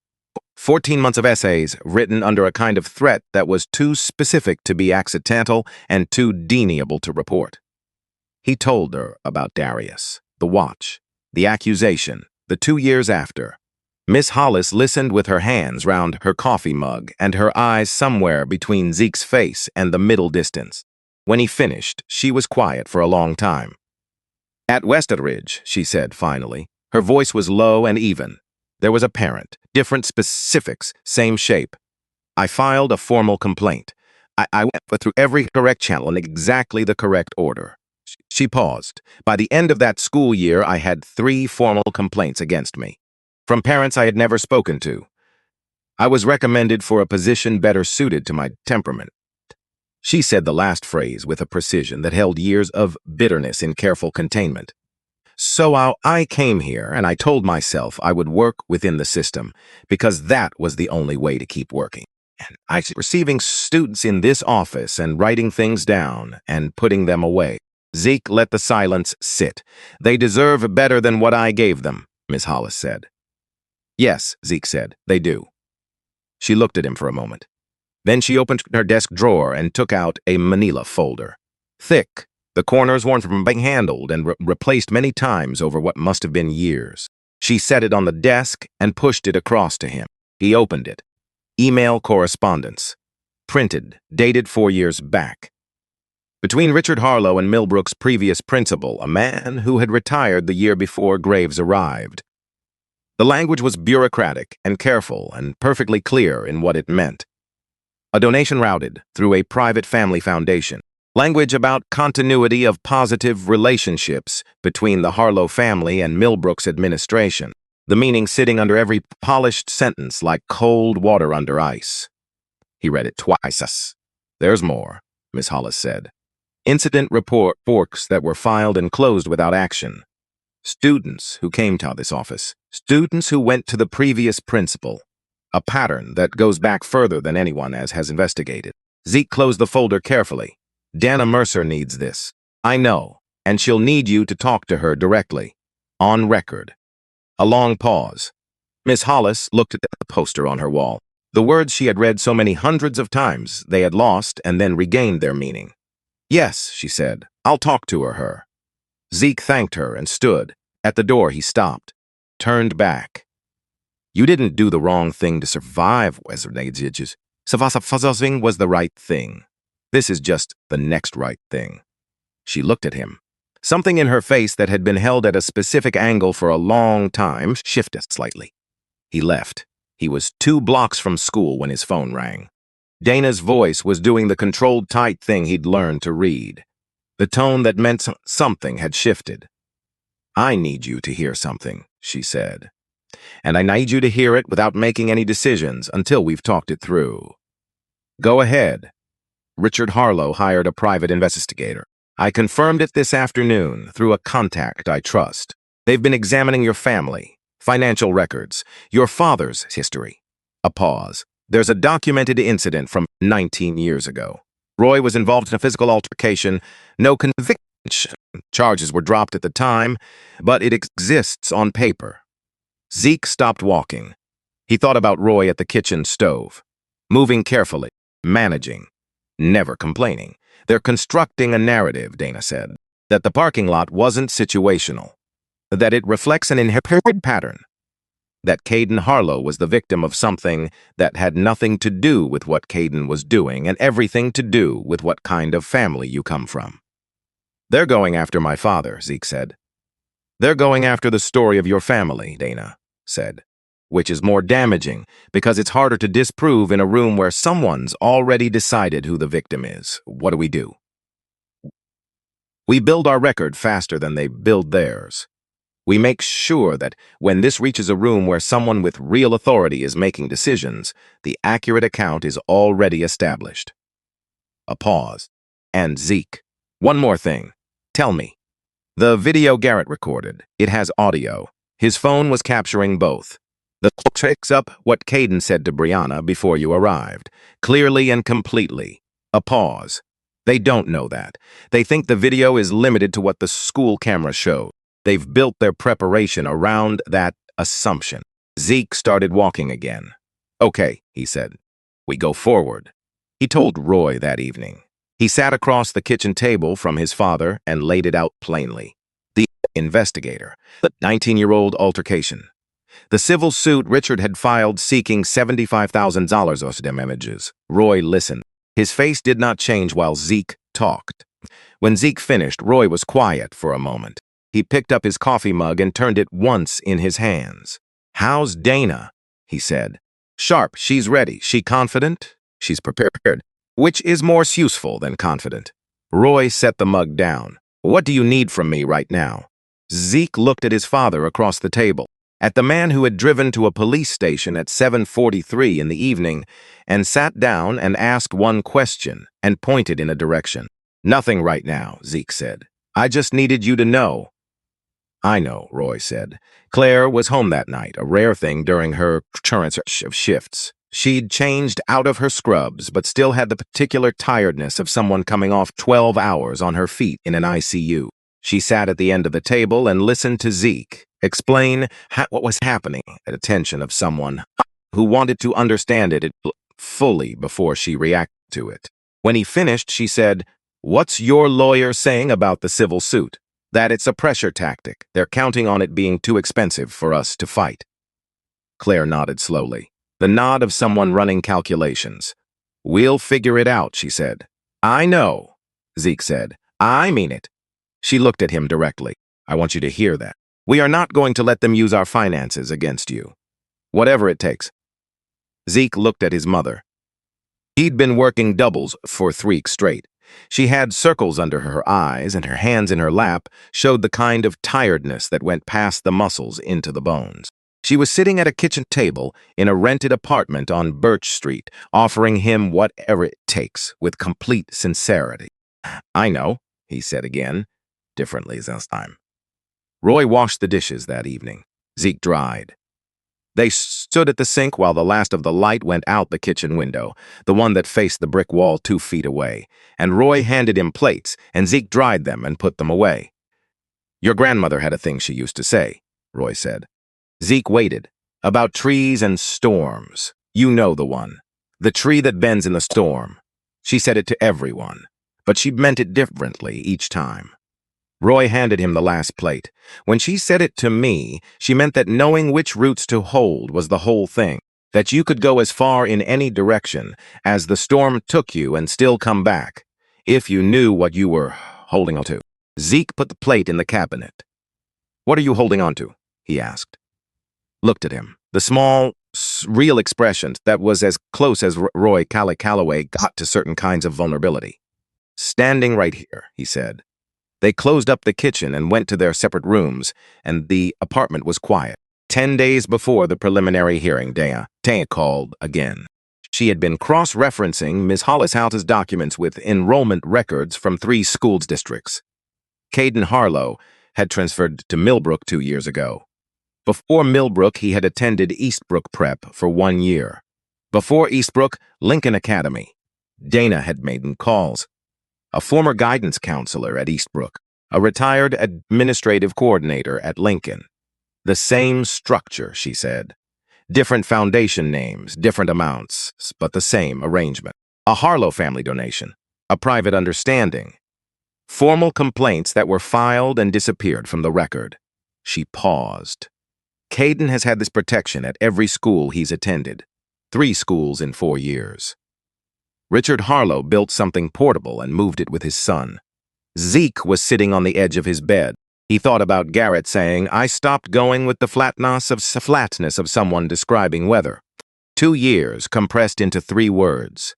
Speaker 1: 14 months of essays written under a kind of threat that was too specific to be accidental and too deniable to report. He told her about Darius, the watch, the accusation, the 2 years after. Miss Hollis listened with her hands round her coffee mug and her eyes somewhere between Zeke's face and the middle distance. When he finished, she was quiet for a long time. At Westridge, she said finally. Her voice was low and even. There was apparent, different specifics, same shape. I filed a formal complaint. I went through every correct channel in exactly the correct order. She paused. By the end of that school year, I had 3 formal complaints against me. From parents I had never spoken to. I was recommended for a position better suited to my temperament. She said the last phrase with a precision that held years of bitterness in careful containment. So I came here and I told myself I would work within the system because that was the only way to keep working. And I was receiving students in this office and writing things down and putting them away. Zeke let the silence sit. They deserve better than what I gave them, Miss Hollis said. Yes, Zeke said, they do. She looked at him for a moment. Then she opened her desk drawer and took out a manila folder. Thick, the corners worn from being handled and replaced many times over what must have been years. She set it on the desk and pushed it across to him. He opened it. Email correspondence. Printed, dated 4 years back. Between Richard Harlow and Millbrook's previous principal, a man who had retired the year before Graves arrived. The language was bureaucratic and careful and perfectly clear in what it meant. A donation routed through a private family foundation. Language about continuity of positive relationships between the Harlow family and Millbrook's administration. The meaning sitting under every polished sentence like cold water under ice. He read it twice. There's more, Miss Hollis said. Incident reports that were filed and closed without action. Students who came to this office. Students who went to the previous principal. A pattern that goes back further than anyone has investigated. Zeke closed the folder carefully. Dana Mercer needs this. I know, and she'll need you to talk to her directly. On record. A long pause. Miss Hollis looked at the poster on her wall. The words she had read so many hundreds of times, they had lost and then regained their meaning. Yes, she said, I'll talk to her. Zeke thanked her and stood. At the door, he stopped. Turned back. You didn't do the wrong thing to survive, Westridge. Surviving was the right thing. This is just the next right thing. She looked at him. Something in her face that had been held at a specific angle for a long time shifted slightly. He left. He was 2 blocks from school when his phone rang. Dana's voice was doing the controlled tight thing he'd learned to read. The tone that meant something had shifted. I need you to hear something, she said. And I need you to hear it without making any decisions until we've talked it through. Go ahead. Richard Harlow hired a private investigator. I confirmed it this afternoon through a contact I trust. They've been examining your family, financial records, your father's history. A pause. There's a documented incident from 19 years ago. Roy was involved in a physical altercation. No conviction. Charges were dropped at the time, but it exists on paper. Zeke stopped walking. He thought about Roy at the kitchen stove. Moving carefully, managing, never complaining. They're constructing a narrative, Dana said, that the parking lot wasn't situational, that it reflects an inherent pattern, that Caden Harlow was the victim of something that had nothing to do with what Caden was doing and everything to do with what kind of family you come from. They're going after my father, Zeke said. They're going after the story of your family, Dana said, which is more damaging because it's harder to disprove in a room where someone's already decided who the victim is. What do? We build our record faster than they build theirs. We make sure that when this reaches a room where someone with real authority is making decisions, the accurate account is already established. A pause. And Zeke, one more thing. Tell me. The video Garrett recorded, it has audio. His phone was capturing both. The picks up what Caden said to Brianna before you arrived, clearly and completely. A pause. They don't know that. They think the video is limited to what the school camera showed. They've built their preparation around that assumption. Zeke started walking again. Okay, he said. We go forward. He told Roy that evening. He sat across the kitchen table from his father and laid it out plainly. The investigator, the 19-year-old altercation. The civil suit Richard had filed seeking $75,000 of them images. Roy listened. His face did not change while Zeke talked. When Zeke finished, Roy was quiet for a moment. He picked up his coffee mug and turned it once in his hands. How's Dana? He said. Sharp, she's ready. She confident? She's prepared. Which is more useful than confident? Roy set the mug down. What do you need from me right now? Zeke looked at his father across the table, at the man who had driven to a police station at 7:43 in the evening and sat down and asked one question and pointed in a direction. Nothing right now, Zeke said. I just needed you to know. I know, Roy said. Claire was home that night, a rare thing during her current of shifts. She'd changed out of her scrubs, but still had the particular tiredness of someone coming off 12 hours on her feet in an ICU. She sat at the end of the table and listened to Zeke explain what was happening at attention of someone who wanted to understand it fully before she reacted to it. When he finished, she said, "What's your lawyer saying about the civil suit? That it's a pressure tactic. They're counting on it being too expensive for us to fight." Claire nodded slowly, the nod of someone running calculations. We'll figure it out, she said. I know, Zeke said. I mean it. She looked at him directly. I want you to hear that. We are not going to let them use our finances against you. Whatever it takes. Zeke looked at his mother. He'd been working doubles for 3 weeks straight. She had circles under her eyes, and her hands in her lap showed the kind of tiredness that went past the muscles into the bones. She was sitting at a kitchen table in a rented apartment on Birch Street, offering him whatever it takes with complete sincerity. I know, he said again, differently this time. Roy washed the dishes that evening. Zeke dried. They stood at the sink while the last of the light went out the kitchen window, the one that faced the brick wall 2 feet away, and Roy handed him plates, and Zeke dried them and put them away. Your grandmother had a thing she used to say, Roy said. Zeke waited. About trees and storms. You know the one. The tree that bends in the storm. She said it to everyone, but she meant it differently each time. Roy handed him the last plate. When she said it to me, she meant that knowing which roots to hold was the whole thing, that you could go as far in any direction as the storm took you and still come back, if you knew what you were holding on to. Zeke put the plate in the cabinet. What are you holding on to? He asked. Looked at him. The small, real expression that was as close as Roy Calloway got to certain kinds of vulnerability. Standing right here, he said. They closed up the kitchen and went to their separate rooms, and the apartment was quiet. 10 days before the preliminary hearing, Dana called again. She had been cross-referencing Ms. Hollis's documents with enrollment records from 3 school districts. Caden Harlow had transferred to Millbrook 2 years ago. Before Millbrook, he had attended Eastbrook Prep for 1 year. Before Eastbrook, Lincoln Academy. Dana had made calls. A former guidance counselor at Eastbrook, a retired administrative coordinator at Lincoln. The same structure, she said. Different foundation names, different amounts, but the same arrangement. A Harlow family donation, a private understanding. Formal complaints that were filed and disappeared from the record. She paused. Caden has had this protection at every school he's attended. 3 schools in 4 years. Richard Harlow built something portable and moved it with his son. Zeke was sitting on the edge of his bed. He thought about Garrett saying, I stopped going with the flatness of someone describing weather. 2 years compressed into 3 words.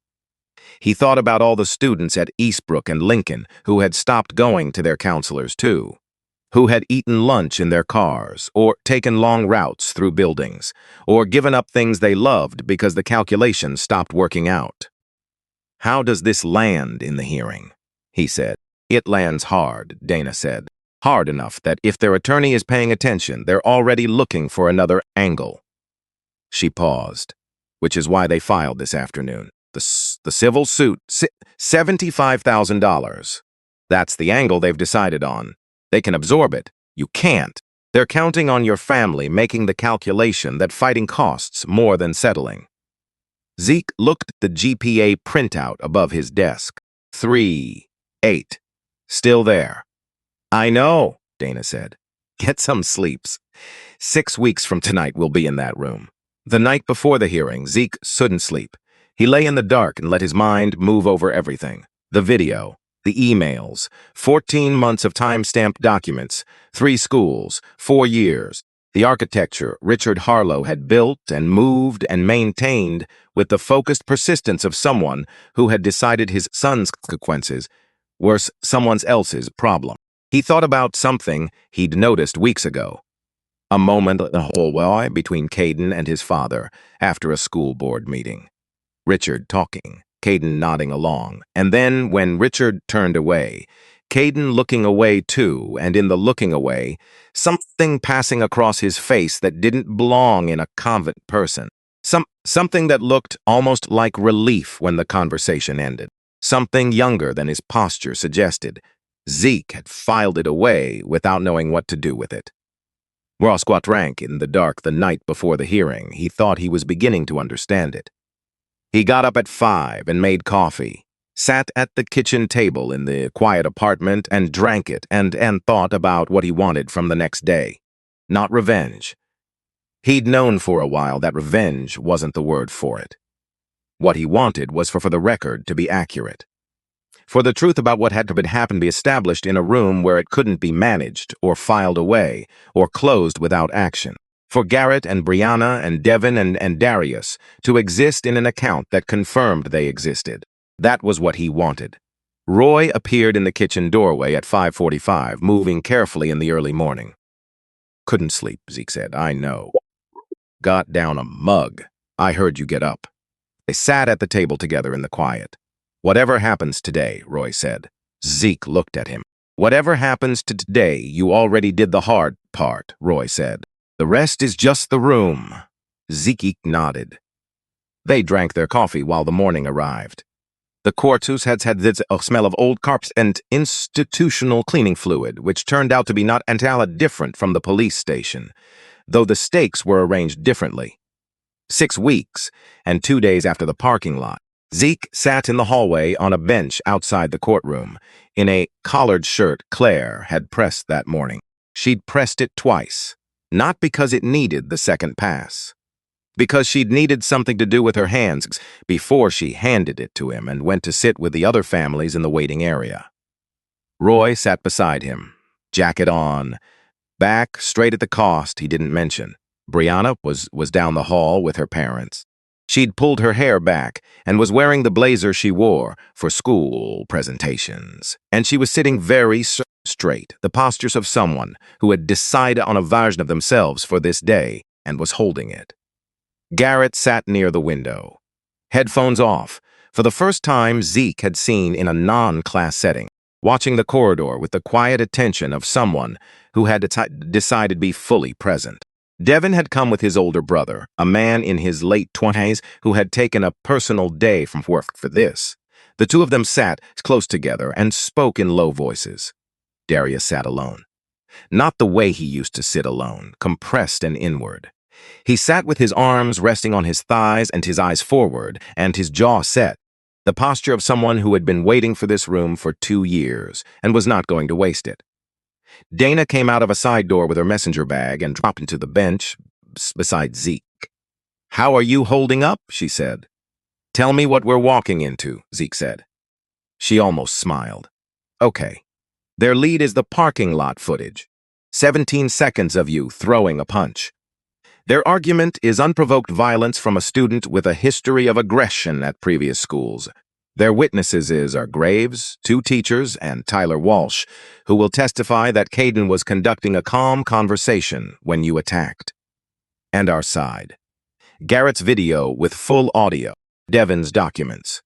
Speaker 1: He thought about all the students at Eastbrook and Lincoln who had stopped going to their counselors too, who had eaten lunch in their cars, or taken long routes through buildings, or given up things they loved because the calculations stopped working out. "How does this land in the hearing?" he said. "It lands hard," Dana said. "Hard enough that if their attorney is paying attention, they're already looking for another angle." She paused, which is why they filed this afternoon. The civil suit, $75,000. That's the angle they've decided on. They can absorb it. You can't. They're counting on your family making the calculation that fighting costs more than settling. Zeke looked at the GPA printout above his desk. 3.8. Still there. "I know," Dana said. "Get some sleeps. 6 weeks from tonight we'll be in that room." The night before the hearing, Zeke couldn't sleep. He lay in the dark and let his mind move over everything. The video, the emails, 14 months of time-stamped documents, 3 schools, 4 years, the architecture Richard Harlow had built and moved and maintained with the focused persistence of someone who had decided his son's consequences were someone else's problem. He thought about something he'd noticed weeks ago. A moment in the hallway between Caden and his father after a school board meeting. Richard talking, Caden nodding along, and then when Richard turned away, Caden looking away too, and in the looking away, something passing across his face that didn't belong in a convent person. Something that looked almost like relief when the conversation ended. Something younger than his posture suggested. Zeke had filed it away without knowing what to do with it. While squat rank in the dark the night before the hearing, he thought he was beginning to understand it. He got up at 5 and made coffee, sat at the kitchen table in the quiet apartment and drank it and thought about what he wanted from the next day. Not revenge. He'd known for a while that revenge wasn't the word for it. What he wanted was for the record to be accurate. For the truth about what had happened be established in a room where it couldn't be managed or filed away or closed without action. For Garrett and Brianna and Devin and Darius to exist in an account that confirmed they existed. That was what he wanted. Roy appeared in the kitchen doorway at 5:45, moving carefully in the early morning. "Couldn't sleep," Zeke said. "I know." "Got down a mug. I heard you get up." They sat at the table together in the quiet. "Whatever happens today," Roy said. Zeke looked at him. "Whatever happens to today, you already did the hard part," Roy said. "The rest is just the room." Zeke nodded. They drank their coffee while the morning arrived. The courthouse had a smell of old carpets and institutional cleaning fluid, which turned out to be not entirely different from the police station, though the stakes were arranged differently. 6 weeks, and 2 days after the parking lot, Zeke sat in the hallway on a bench outside the courtroom, in a collared shirt Claire had pressed that morning. She'd pressed it twice, not because it needed the second pass, because she'd needed something to do with her hands before she handed it to him and went to sit with the other families in the waiting area. Roy sat beside him, jacket on, back straight at the cost he didn't mention. Brianna was down the hall with her parents. She'd pulled her hair back and was wearing the blazer she wore for school presentations. And she was sitting very straight, the postures of someone who had decided on a version of themselves for this day and was holding it. Garrett sat near the window, headphones off, for the first time Zeke had seen in a non-class setting, watching the corridor with the quiet attention of someone who had decided to be fully present. Devin had come with his older brother, a man in his late 20s who had taken a personal day from work for this. The two of them sat close together and spoke in low voices. Darius sat alone. Not the way he used to sit alone, compressed and inward. He sat with his arms resting on his thighs and his eyes forward and his jaw set, the posture of someone who had been waiting for this room for 2 years and was not going to waste it. Dana came out of a side door with her messenger bag and dropped into the bench beside Zeke. "How are you holding up?" she said. "Tell me what we're walking into," Zeke said. She almost smiled. "Okay. Their lead is the parking lot footage. 17 seconds of you throwing a punch. Their argument is unprovoked violence from a student with a history of aggression at previous schools. Their witnesses are Graves, 2 teachers, and Tyler Walsh, who will testify that Caden was conducting a calm conversation when you attacked. And our side. Garrett's video with full audio, Devin's documents,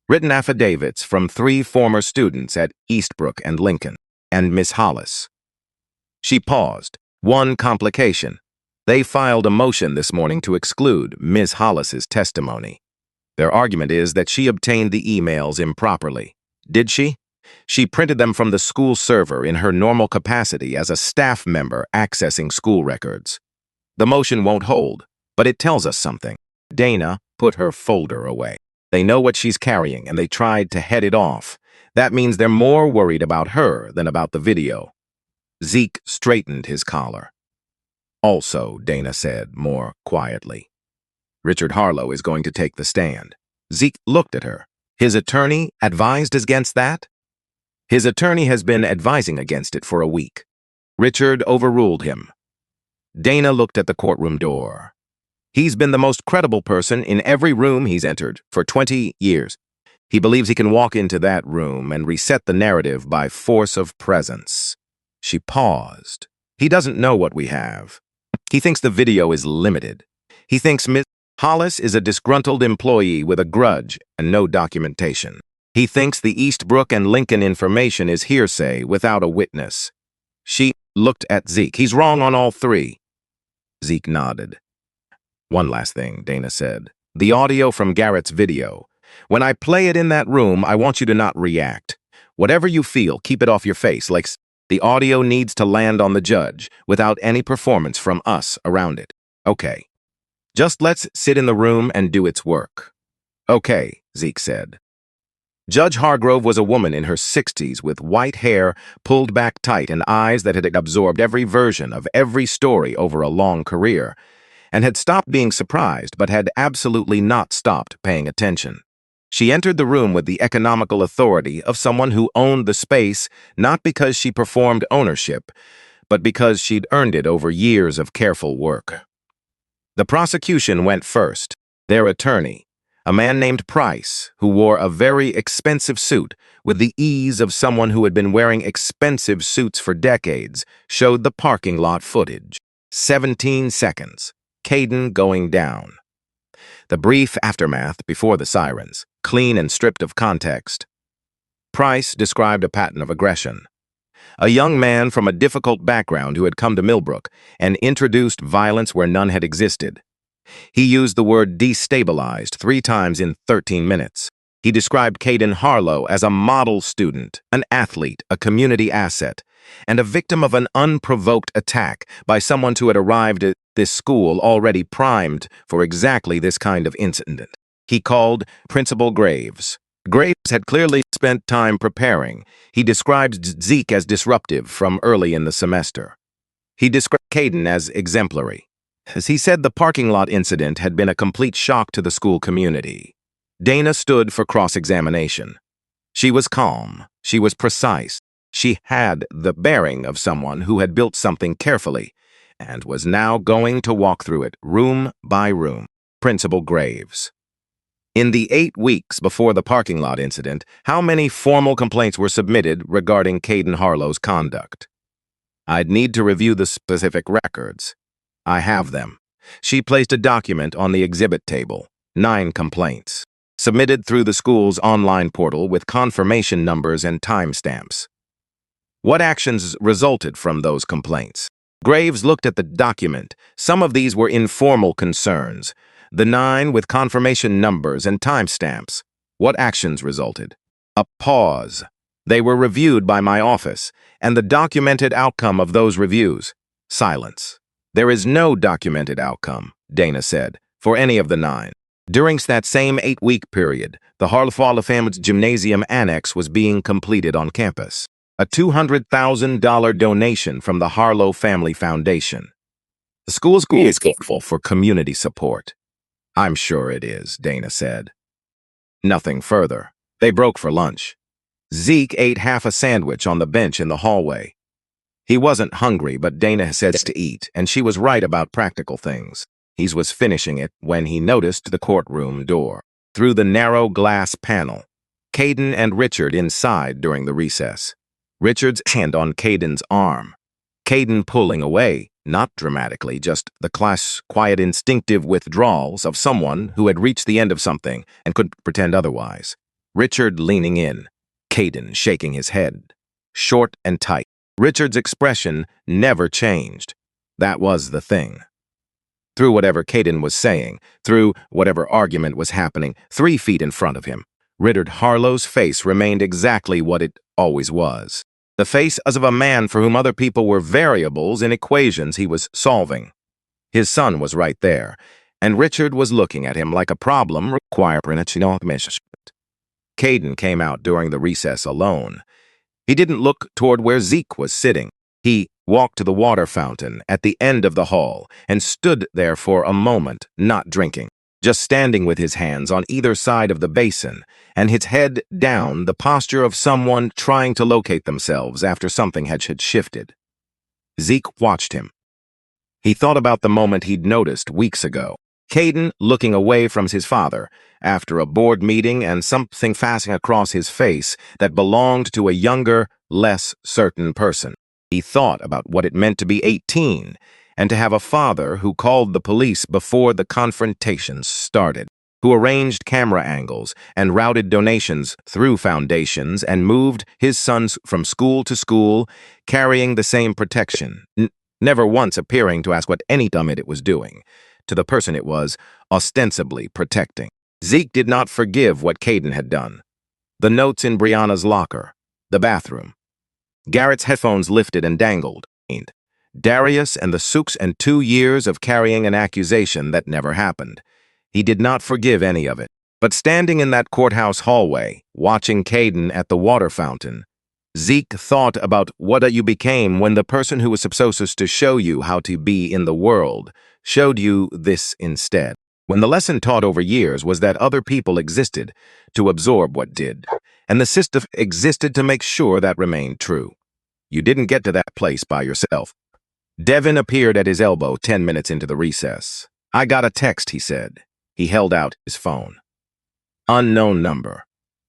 Speaker 1: written affidavits from 3 former students at Eastbrook and Lincoln, and Miss Hollis. She paused. One complication. They filed a motion this morning to exclude Ms. Hollis's testimony. Their argument is that she obtained the emails improperly. Did she? She printed them from the school server in her normal capacity as a staff member accessing school records. The motion won't hold, but it tells us something. Dana put her folder away. They know what she's carrying, and they tried to head it off. That means they're more worried about her than about the video. Zeke straightened his collar. Also, Dana said more quietly, Richard Harlow is going to take the stand. Zeke looked at her. His attorney advised against that? His attorney has been advising against it for a week. Richard overruled him. Dana looked at the courtroom door. He's been the most credible person in every room he's entered for 20 years. He believes he can walk into that room and reset the narrative by force of presence. She paused. He doesn't know what we have. He thinks the video is limited. He thinks Ms. Hollis is a disgruntled employee with a grudge and no documentation. He thinks the Eastbrook and Lincoln information is hearsay without a witness. She looked at Zeke. He's wrong on all 3. Zeke nodded. One last thing, Dana said. The audio from Garrett's video. When I play it in that room, I want you to not react. Whatever you feel, keep it off your face. Like the audio needs to land on the judge without any performance from us around it. Okay. Just let's sit in the room and do its work. Okay, Zeke said. Judge Hargrove was a woman in her 60s with white hair pulled back tight and eyes that had absorbed every version of every story over a long career, and had stopped being surprised but had absolutely not stopped paying attention. She entered the room with the economical authority of someone who owned the space not because she performed ownership, but because she'd earned it over years of careful work. The prosecution went first. Their attorney, a man named Price, who wore a very expensive suit with the ease of someone who had been wearing expensive suits for decades, showed the parking lot footage. 17 seconds. Caden going down. The brief aftermath before the sirens, clean and stripped of context. Price described a pattern of aggression. A young man from a difficult background who had come to Millbrook and introduced violence where none had existed. He used the word destabilized 3 times in 13 minutes. He described Caden Harlow as a model student, an athlete, a community asset, and a victim of an unprovoked attack by someone who had arrived at this school already primed for exactly this kind of incident. He called Principal Graves. Graves had clearly spent time preparing. He described Zeke as disruptive from early in the semester. He described Caden as exemplary. As he said, the parking lot incident had been a complete shock to the school community. Dana stood for cross-examination. She was calm. She was precise. She had the bearing of someone who had built something carefully and was now going to walk through it, room by room. Principal Graves. In the 8 weeks before the parking lot incident, how many formal complaints were submitted regarding Caden Harlow's conduct? I'd need to review the specific records. I have them. She placed a document on the exhibit table, 9 complaints, submitted through the school's online portal with confirmation numbers and timestamps. What actions resulted from those complaints? Graves looked at the document. Some of these were informal concerns. The 9 with confirmation numbers and timestamps. What actions resulted? A pause. They were reviewed by my office, and the documented outcome of those reviews. Silence. There is no documented outcome, Dana said, for any of the 9. During that same 8-week period, the Harlow Family's gymnasium annex was being completed on campus. A $200,000 donation from the Harlow Family Foundation. The school is grateful for community support. I'm sure it is, Dana said. Nothing further. They broke for lunch. Zeke ate half a sandwich on the bench in the hallway. He wasn't hungry, but Dana said to eat, and she was right about practical things. He was finishing it when he noticed the courtroom door. Through the narrow glass panel, Caden and Richard inside during the recess. Richard's hand on Caden's arm. Caden pulling away, not dramatically, just the quiet instinctive withdrawals of someone who had reached the end of something and couldn't pretend otherwise. Richard leaning in, Caden shaking his head. Short and tight. Richard's expression never changed. That was the thing. Through whatever Caden was saying, through whatever argument was happening 3 feet in front of him, Richard Harlow's face remained exactly what it always was. The face as of a man for whom other people were variables in equations he was solving. His son was right there, and Richard was looking at him like a problem requiring a management. Caden came out during the recess alone. He didn't look toward where Zeke was sitting. He walked to the water fountain at the end of the hall and stood there for a moment, not drinking, just standing with his hands on either side of the basin and his head down, the posture of someone trying to locate themselves after something had shifted. Zeke watched him. He thought about the moment he'd noticed weeks ago. Caden looking away from his father after a board meeting and something passing across his face that belonged to a younger, less certain person. He thought about what it meant to be 18 and to have a father who called the police before the confrontations started, who arranged camera angles and routed donations through foundations and moved his sons from school to school, carrying the same protection, never once appearing to ask what any dumb it was doing, to the person it was ostensibly protecting. Zeke did not forgive what Caden had done. The notes in Brianna's locker, the bathroom. Garrett's headphones lifted and dangled. Darius and the Sooks and 2 years of carrying an accusation that never happened. He did not forgive any of it. But standing in that courthouse hallway, watching Caden at the water fountain, Zeke thought about what you became when the person who was supposed to show you how to be in the world showed you this instead. When the lesson taught over years was that other people existed to absorb what did, and the system existed to make sure that remained true. You didn't get to that place by yourself. Devin appeared at his elbow 10 minutes into the recess. "I got a text," he said. He held out his phone. Unknown number.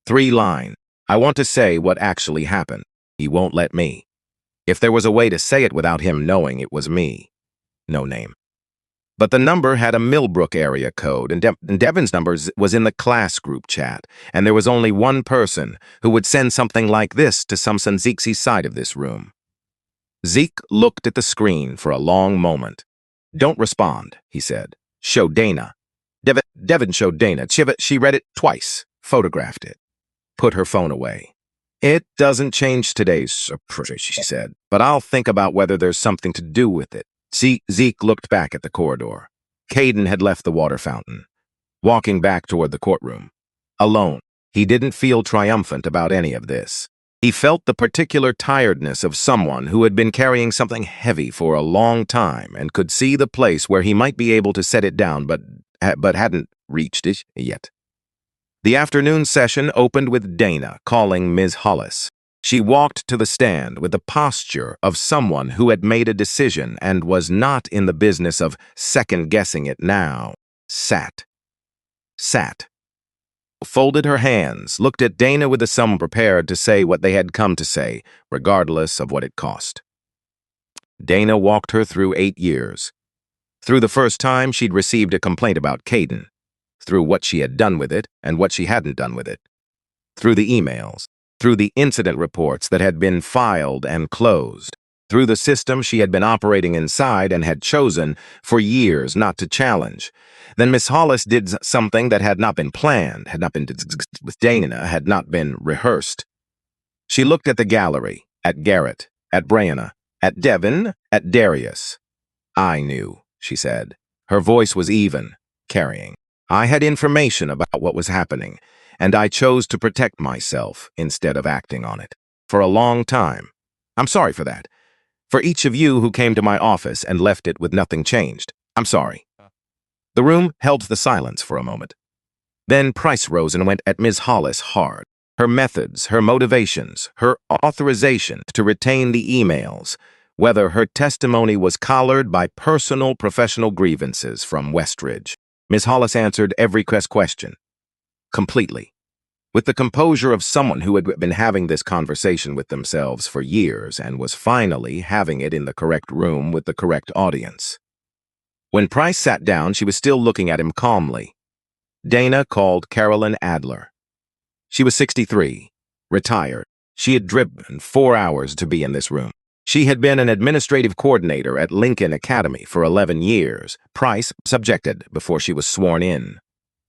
Speaker 1: 3 line. "I want to say what actually happened. He won't let me. If there was a way to say it without him knowing it was me." No name. But the number had a Millbrook area code, and Devin's number was in the class group chat, and there was only one person who would send something like this to some Zeke's side of this room. Zeke looked at the screen for a long moment. "Don't respond," he said. "Show Dana." Devin showed Dana. She read it twice, photographed it, put her phone away. "It doesn't change today's approach," she said, "but I'll think about whether there's something to do with it." Zeke looked back at the corridor. Caden had left the water fountain, walking back toward the courtroom. Alone, he didn't feel triumphant about any of this. He felt the particular tiredness of someone who had been carrying something heavy for a long time and could see the place where he might be able to set it down but hadn't reached it yet. The afternoon session opened with Dana calling Ms. Hollis. She walked to the stand with the posture of someone who had made a decision and was not in the business of second-guessing it now. Sat. Folded her hands, looked at Dana with a sum prepared to say what they had come to say, regardless of what it cost. Dana walked her through 8 years. Through the first time she'd received a complaint about Caden. Through what she had done with it and what she hadn't done with it. Through the emails. Through the incident reports that had been filed and closed. Through the system she had been operating inside and had chosen for years not to challenge. Then Miss Hollis did something that had not been planned, had not been with Dana, had not been rehearsed. She looked at the gallery, at Garrett, at Brianna, at Devin, at Darius. "I knew," she said. Her voice was even, carrying. "I had information about what was happening, and I chose to protect myself instead of acting on it. For a long time. I'm sorry for that. For each of you who came to my office and left it with nothing changed. I'm sorry." The room held the silence for a moment. Then Price rose and went at Ms. Hollis hard. Her methods, her motivations, her authorization to retain the emails, whether her testimony was collared by personal professional grievances from Westridge. Ms. Hollis answered every question. Completely. with the composure of someone who had been having this conversation with themselves for years and was finally having it in the correct room with the correct audience. When Price sat down, she was still looking at him calmly. Dana called Carolyn Adler. She was 63, retired. She had driven 4 hours to be in this room. She had been an administrative coordinator at Lincoln Academy for 11 years. Price subjected before she was sworn in.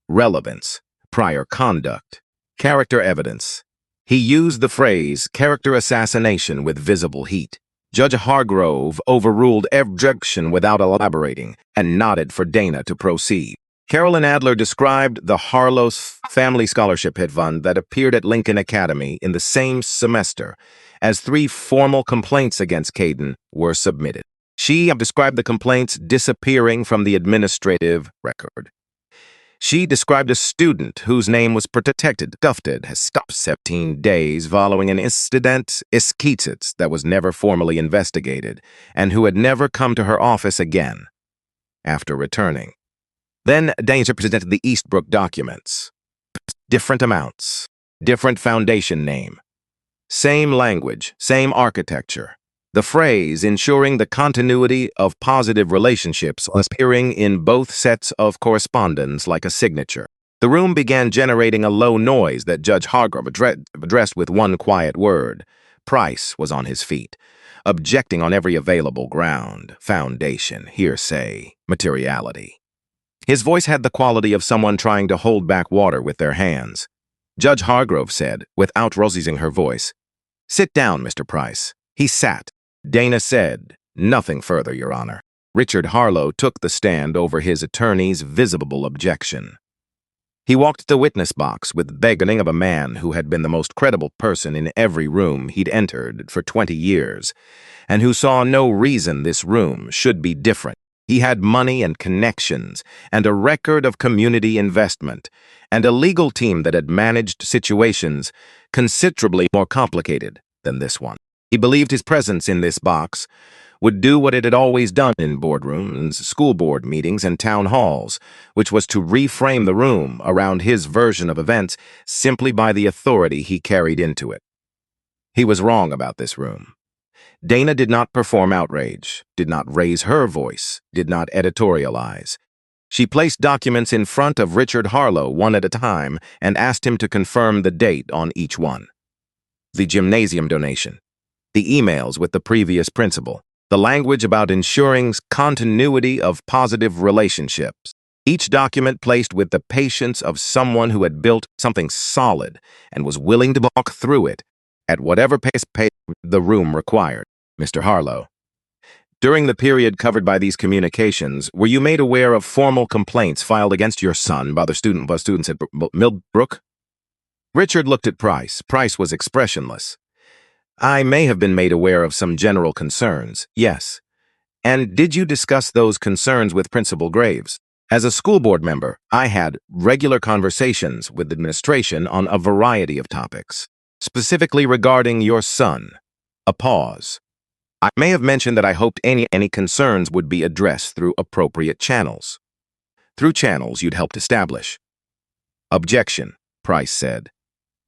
Speaker 1: Relevance, prior conduct, character evidence. He used the phrase character assassination with visible heat. Judge Hargrove overruled objection without elaborating and nodded for Dana to proceed. Carolyn Adler described the Harlow Family Scholarship Fund that appeared at Lincoln Academy in the same semester as 3 formal complaints against Caden were submitted. She described the complaints disappearing from the administrative record. She described a student whose name was protected. Dufted has stopped 17 days following an incident that was never formally investigated and who had never come to her office again after returning. Then Danger presented the Eastbrook documents. Different amounts, different foundation name, same language, same architecture. The phrase ensuring the continuity of positive relationships appearing in both sets of correspondence like a signature. The room began generating a low noise that Judge Hargrove addressed with one quiet word. Price was on his feet, objecting on every available ground: foundation, hearsay, materiality. His voice had the quality of someone trying to hold back water with their hands. Judge Hargrove said, without raising her voice, "Sit down, Mr. Price." He sat. Dana said, "Nothing further, Your Honor." Richard Harlow took the stand over his attorney's visible objection. He walked to the witness box with the begging of a man who had been the most credible person in every room he'd entered for 20 years, and who saw no reason this room should be different. He had money and connections, and a record of community investment, and a legal team that had managed situations considerably more complicated than this one. He believed his presence in this box would do what it had always done in boardrooms, school board meetings, and town halls, which was to reframe the room around his version of events simply by the authority he carried into it. He was wrong about this room. Dana did not perform outrage, did not raise her voice, did not editorialize. She placed documents in front of Richard Harlow one at a time and asked him to confirm the date on each one. The gymnasium donation, the emails with the previous principal, the language about ensuring continuity of positive relationships. Each document placed with the patience of someone who had built something solid and was willing to walk through it at whatever pace the room required. Mr. Harlow, during the period covered by these communications, were you made aware of formal complaints filed against your son by students at Millbrook? Richard looked at Price. Price was expressionless. I may have been made aware of some general concerns, yes. And did you discuss those concerns with Principal Graves? As a school board member, I had regular conversations with the administration on a variety of topics, specifically regarding your son. A pause. I may have mentioned that I hoped any concerns would be addressed through appropriate channels. Through channels you'd helped establish. Objection, Price said.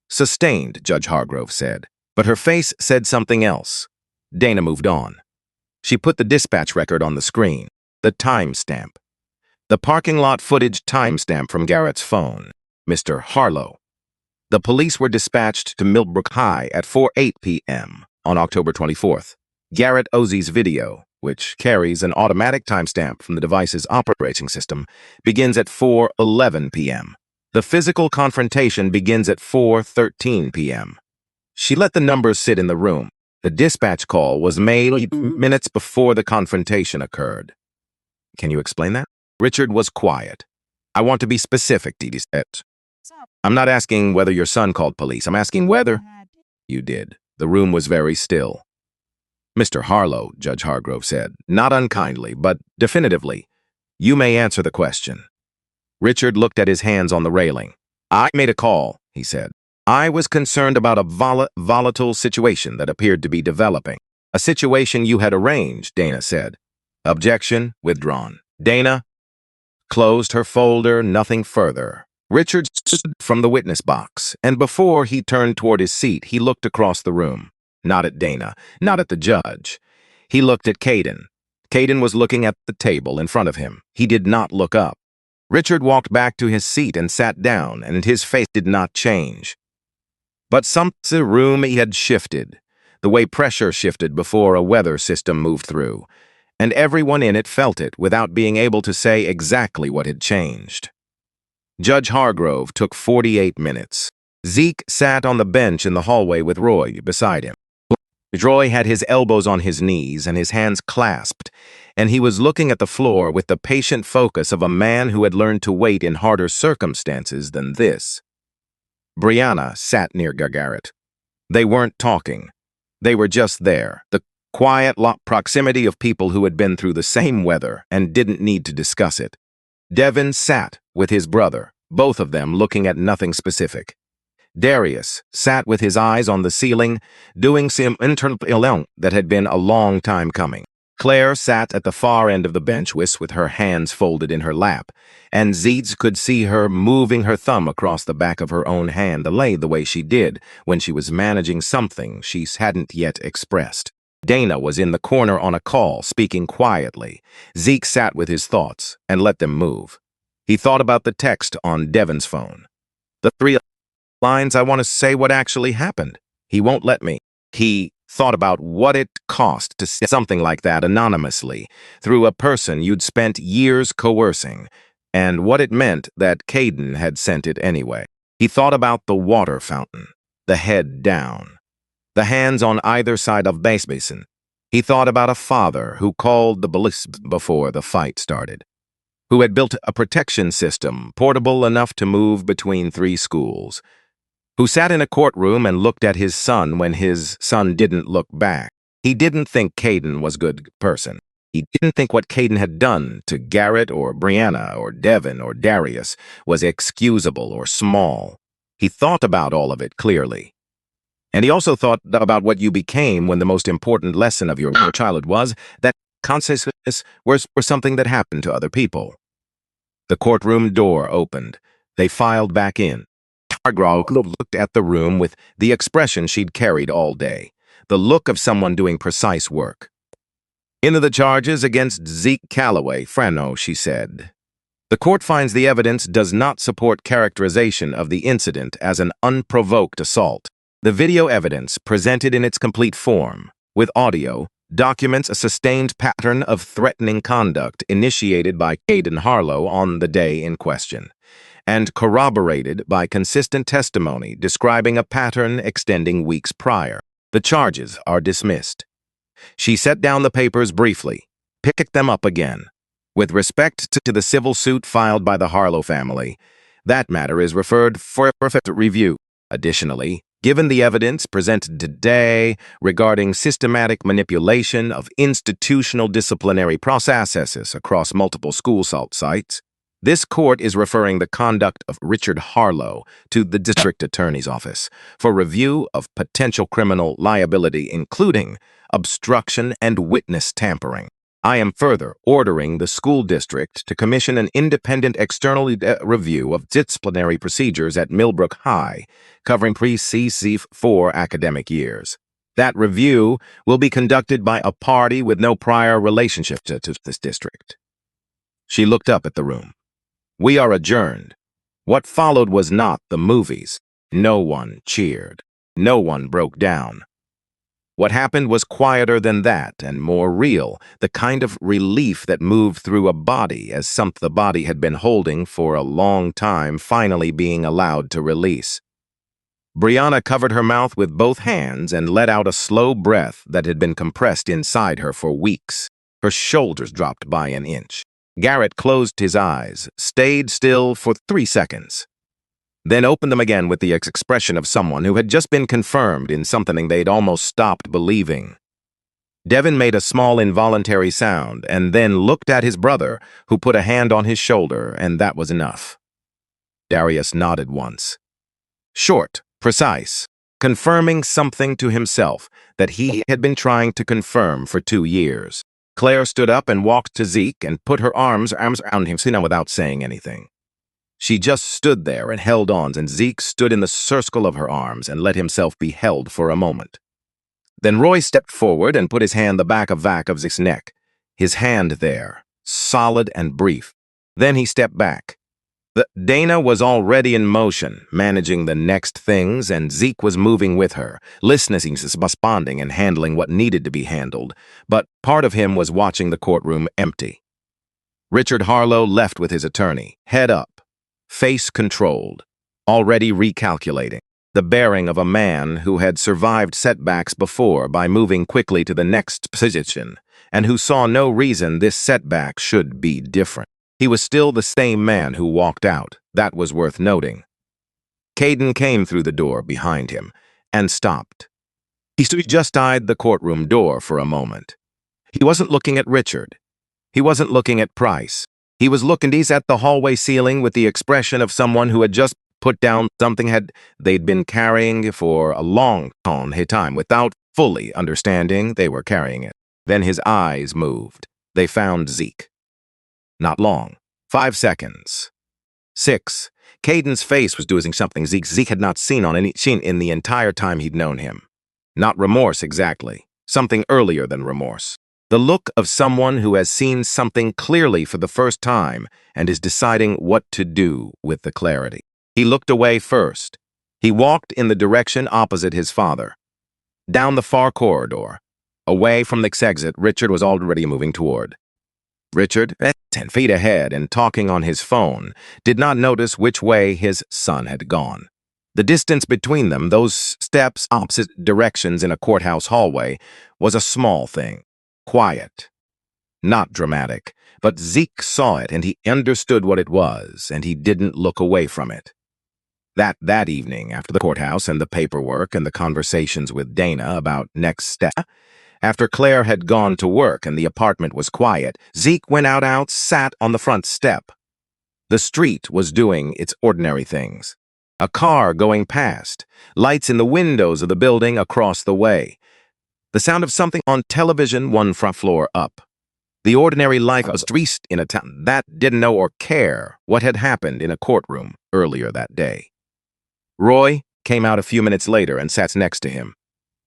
Speaker 1: Sustained, Judge Hargrove said. But her face said something else. Dana moved on. She put the dispatch record on the screen, the timestamp. The parking lot footage timestamp from Garrett's phone. Mr. Harlow. The police were dispatched to Millbrook High at 4:08 p.m. on October 24th. Garrett Ozzy's video, which carries an automatic timestamp from the device's operating system, begins at 4:11 p.m. The physical confrontation begins at 4:13 p.m. She let the numbers sit in the room. The dispatch call was made minutes before the confrontation occurred. Can you explain that? Richard was quiet. I want to be specific, Dee Dee said. I'm not asking whether your son called police. I'm asking whether you did. The room was very still. Mr. Harlow, Judge Hargrove said, not unkindly, but definitively, you may answer the question. Richard looked at his hands on the railing. I made a call, he said. I was concerned about a volatile situation that appeared to be developing. A situation you had arranged, Dana said. Objection withdrawn. Dana closed her folder, nothing further. Richard stood from the witness box, and before he turned toward his seat, he looked across the room. Not at Dana, not at the judge. He looked at Caden. Caden was looking at the table in front of him. He did not look up. Richard walked back to his seat and sat down, and his face did not change. But some room he had shifted, the way pressure shifted before a weather system moved through, and everyone in it felt it without being able to say exactly what had changed. Judge Hargrove took 48 minutes. Zeke sat on the bench in the hallway with Roy beside him. Roy had his elbows on his knees and his hands clasped, and he was looking at the floor with the patient focus of a man who had learned to wait in harder circumstances than this. Brianna sat near Garrett. They weren't talking. They were just there, the quiet proximity of people who had been through the same weather and didn't need to discuss it. Devin sat with his brother, both of them looking at nothing specific. Darius sat with his eyes on the ceiling, doing some internal that had been a long time coming. Claire sat at the far end of the bench with her hands folded in her lap, and Zeetz could see her moving her thumb across the back of her own hand the way she did when she was managing something she hadn't yet expressed. Dana was in the corner on a call, speaking quietly. Zeke sat with his thoughts and let them move. He thought about the text on Devin's phone. The 3 lines, I want to say what actually happened. He won't let me. He thought about what it cost to say something like that anonymously through a person you'd spent years coercing, and what it meant that Caden had sent it anyway. He thought about the water fountain, the head down, the hands on either side of base basin. He thought about a father who called the Bullies before the fight started, who had built a protection system portable enough to move between 3 schools, who sat in a courtroom and looked at his son when his son didn't look back. He didn't think Caden was a good person. He didn't think what Caden had done to Garrett or Brianna or Devin or Darius was excusable or small. He thought about all of it clearly. And he also thought about what you became when the most important lesson of your childhood was that consequences were something that happened to other people. The courtroom door opened. They filed back in. Hargrove looked at the room with the expression she'd carried all day, the look of someone doing precise work. Into the charges against Zeke Calloway, Frano, she said. The court finds the evidence does not support characterization of the incident as an unprovoked assault. The video evidence, presented in its complete form, with audio, documents a sustained pattern of threatening conduct initiated by Caden Harlow on the day in question, and corroborated by consistent testimony describing a pattern extending weeks prior. The charges are dismissed. She set down the papers briefly, picked them up again. With respect to the civil suit filed by the Harlow family, that matter is referred for review. Additionally, given the evidence presented today regarding systematic manipulation of institutional disciplinary processes across multiple school sites, this court is referring the conduct of Richard Harlow to the district attorney's office for review of potential criminal liability, including obstruction and witness tampering. I am further ordering the school district to commission an independent external review of disciplinary procedures at Millbrook High, covering pre-CC4 academic years. That review will be conducted by a party with no prior relationship to this district. She looked up at the room. We are adjourned. What followed was not the movies. No one cheered. No one broke down. What happened was quieter than that and more real, the kind of relief that moved through a body as something the body had been holding for a long time finally being allowed to release. Brianna covered her mouth with both hands and let out a slow breath that had been compressed inside her for weeks. Her shoulders dropped by an inch. Garrett closed his eyes, stayed still for 3 seconds, then opened them again with the expression of someone who had just been confirmed in something they'd almost stopped believing. Devin made a small involuntary sound and then looked at his brother, who put a hand on his shoulder, and that was enough. Darius nodded once. Short, precise, confirming something to himself that he had been trying to confirm for 2 years. Claire stood up and walked to Zeke and put her arms around him without saying anything. She just stood there and held on, and Zeke stood in the circle of her arms and let himself be held for a moment. Then Roy stepped forward and put his hand the back of Zeke's neck, his hand there, solid and brief. Then he stepped back. Dana was already in motion, managing the next things, and Zeke was moving with her, listening, responding, and handling what needed to be handled. But part of him was watching the courtroom empty. Richard Harlow left with his attorney, head up, face controlled, already recalculating, the bearing of a man who had survived setbacks before by moving quickly to the next position, and who saw no reason this setback should be different. He was still the same man who walked out. That was worth noting. Caden came through the door behind him and stopped. He stood just eyed the courtroom door for a moment. He wasn't looking at Richard. He wasn't looking at Price. He was looking at the hallway ceiling with the expression of someone who had just put down something they'd been carrying for a long time without fully understanding they were carrying it. Then his eyes moved. They found Zeke. Not long. 5 seconds. 6. Caden's face was doing something Zeke had not seen in the entire time he'd known him. Not remorse exactly. Something earlier than remorse. The look of someone who has seen something clearly for the first time and is deciding what to do with the clarity. He looked away first. He walked in the direction opposite his father. Down the far corridor. Away from the exit Richard was already moving toward. Richard, 10 feet ahead and talking on his phone, did not notice which way his son had gone. The distance between them, those steps opposite directions in a courthouse hallway, was a small thing. Quiet. Not dramatic, but Zeke saw it and he understood what it was, and he didn't look away from it. That evening, after the courthouse and the paperwork and the conversations with Dana about next step, after Claire had gone to work and the apartment was quiet, Zeke went out, sat on the front step. The street was doing its ordinary things. A car going past, lights in the windows of the building across the way. The sound of something on television one front floor up. The ordinary life of a street in a town that didn't know or care what had happened in a courtroom earlier that day. Roy came out a few minutes later and sat next to him.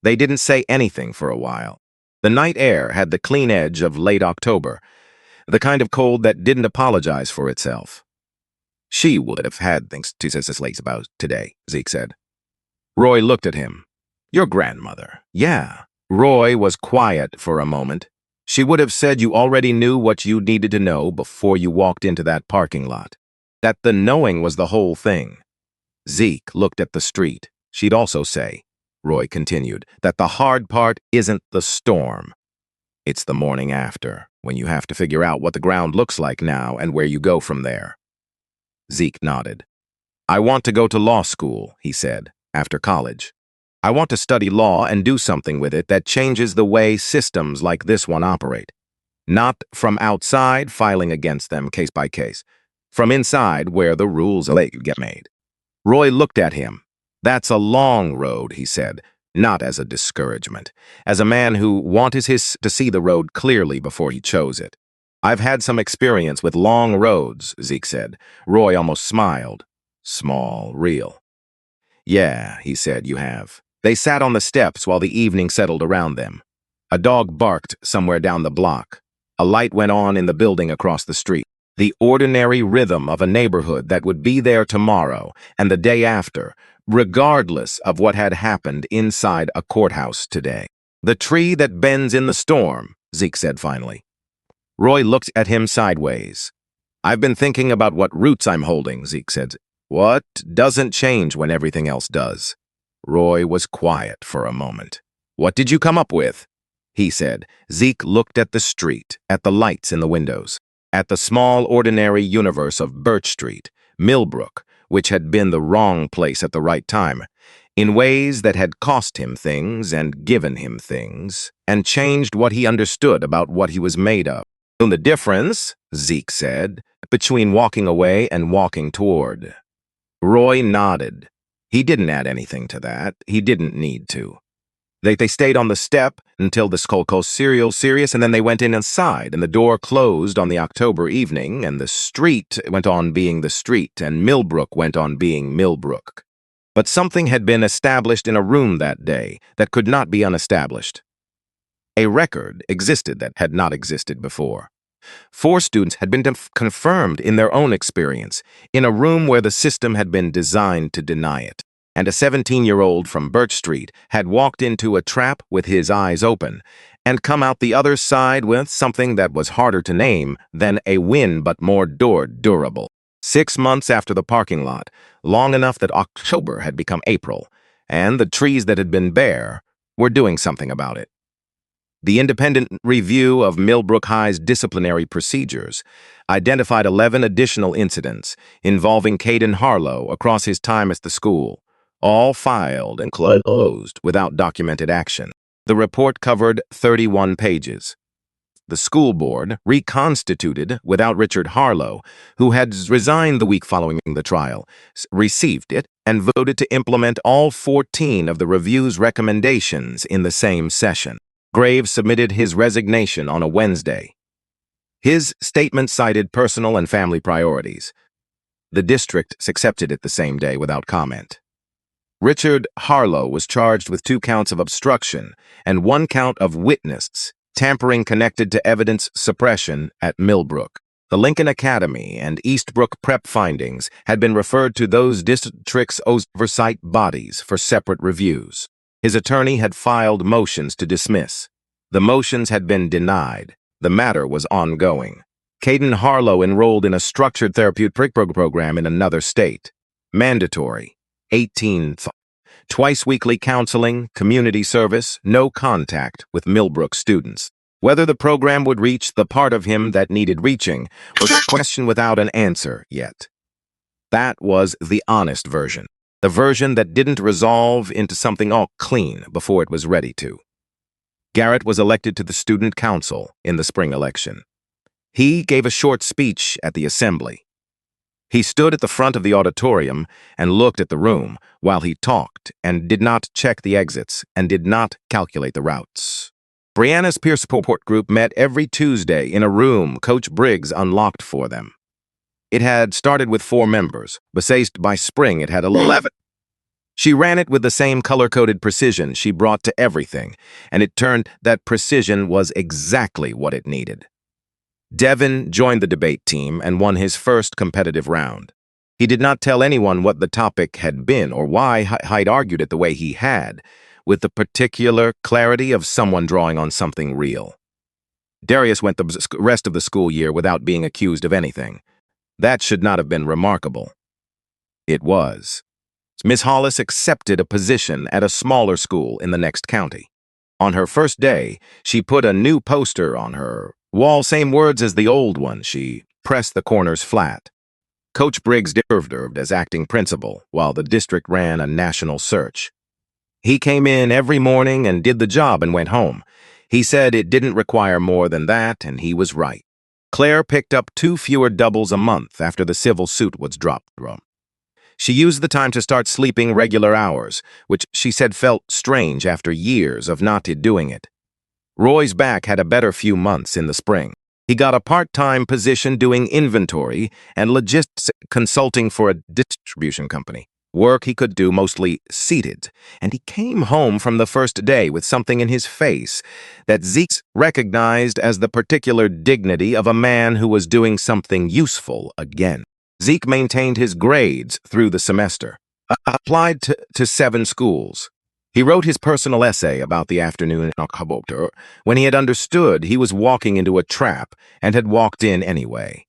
Speaker 1: They didn't say anything for a while. The night air had the clean edge of late October, the kind of cold that didn't apologize for itself. She would have had things to say late about today, Zeke said. Roy looked at him. Your grandmother. Yeah. Roy was quiet for a moment. She would have said you already knew what you needed to know before you walked into that parking lot. That the knowing was the whole thing. Zeke looked at the street. She'd also say, Roy continued, that the hard part isn't the storm. It's the morning after, when you have to figure out what the ground looks like now and where you go from there. Zeke nodded. I want to go to law school, he said, after college. I want to study law and do something with it that changes the way systems like this one operate. Not from outside, filing against them case by case. From inside, where the rules get made. Roy looked at him. That's a long road, he said, not as a discouragement, as a man who wanted to see the road clearly before he chose it. I've had some experience with long roads, Zeke said. Roy almost smiled. Small, real. Yeah, he said, you have. They sat on the steps while the evening settled around them. A dog barked somewhere down the block. A light went on in the building across the street. The ordinary rhythm of a neighborhood that would be there tomorrow and the day after, regardless of what had happened inside a courthouse today. The tree that bends in the storm, Zeke said finally. Roy looked at him sideways. I've been thinking about what roots I'm holding, Zeke said. What doesn't change when everything else does? Roy was quiet for a moment. What did you come up with? He said. Zeke looked at the street, at the lights in the windows, at the small ordinary universe of Birch Street, Millbrook, which had been the wrong place at the right time, in ways that had cost him things and given him things, and changed what he understood about what he was made of. And the difference, Zeke said, between walking away and walking toward. Roy nodded. He didn't add anything to that. He didn't need to. They stayed on the step until the skull serious, and then they went inside, and the door closed on the October evening, and the street went on being the street, and Millbrook went on being Millbrook. But something had been established in a room that day that could not be unestablished. A record existed that had not existed before. 4 students had been confirmed in their own experience in a room where the system had been designed to deny it. And a 17-year-old from Birch Street had walked into a trap with his eyes open and come out the other side with something that was harder to name than a win but more durable. 6 months after the parking lot, long enough that October had become April, and the trees that had been bare were doing something about it. The independent review of Millbrook High's disciplinary procedures identified 11 additional incidents involving Caden Harlow across his time at the school, all filed and closed without documented action. The report covered 31 pages. The school board, reconstituted without Richard Harlow, who had resigned the week following the trial, received it and voted to implement all 14 of the review's recommendations in the same session. Graves submitted his resignation on a Wednesday. His statement cited personal and family priorities. The district accepted it the same day without comment. Richard Harlow was charged with 2 counts of obstruction and 1 count of witness tampering connected to evidence suppression at Millbrook. The Lincoln Academy and Eastbrook prep findings had been referred to those district's oversight bodies for separate reviews. His attorney had filed motions to dismiss. The motions had been denied. The matter was ongoing. Caden Harlow enrolled in a structured therapeutic program in another state. Mandatory. 18 twice-weekly counseling, community service, no contact with Millbrook students. Whether the program would reach the part of him that needed reaching was a question without an answer yet. That was the honest version, the version that didn't resolve into something all clean before it was ready to. Garrett was elected to the student council in the spring election. He gave a short speech at the assembly. He stood at the front of the auditorium and looked at the room while he talked and did not check the exits and did not calculate the routes. Brianna's peer support group met every Tuesday in a room Coach Briggs unlocked for them. It had started with 4 members, but by spring it had 11. She ran it with the same color-coded precision she brought to everything, and it turned that precision was exactly what it needed. Devin joined the debate team and won his first competitive round. He did not tell anyone what the topic had been or why Hyde argued it the way he had, with the particular clarity of someone drawing on something real. Darius went the rest of the school year without being accused of anything. That should not have been remarkable. It was. Miss Hollis accepted a position at a smaller school in the next county. On her first day, she put a new poster on her wall, same words as the old one. She pressed the corners flat. Coach Briggs served as acting principal while the district ran a national search. He came in every morning and did the job and went home. He said it didn't require more than that, and he was right. Claire picked up 2 fewer doubles a month after the civil suit was dropped. She used the time to start sleeping regular hours, which she said felt strange after years of not doing it. Roy's back had a better few months in the spring. He got a part-time position doing inventory and logistics consulting for a distribution company, work he could do mostly seated, and he came home from the first day with something in his face that Zeke recognized as the particular dignity of a man who was doing something useful again. Zeke maintained his grades through the semester, applied to 7 schools. He wrote his personal essay about the afternoon in October when he had understood he was walking into a trap and had walked in anyway.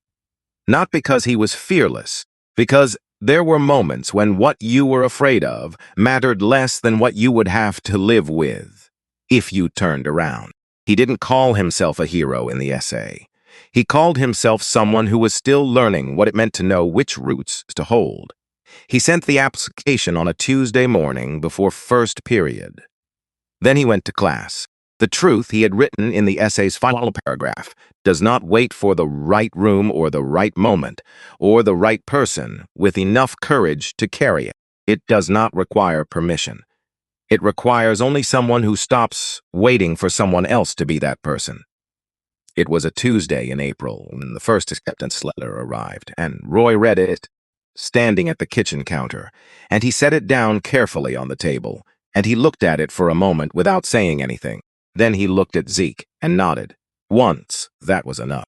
Speaker 1: Not because he was fearless, because there were moments when what you were afraid of mattered less than what you would have to live with if you turned around. He didn't call himself a hero in the essay. He called himself someone who was still learning what it meant to know which routes to hold. He sent the application on a Tuesday morning before first period. Then he went to class. The truth he had written in the essay's final paragraph does not wait for the right room or the right moment or the right person with enough courage to carry it. It does not require permission. It requires only someone who stops waiting for someone else to be that person. It was a Tuesday in April when the first acceptance letter arrived, and Roy read it, standing at the kitchen counter, and he set it down carefully on the table, and he looked at it for a moment without saying anything. Then he looked at Zeke and nodded. Once, that was enough.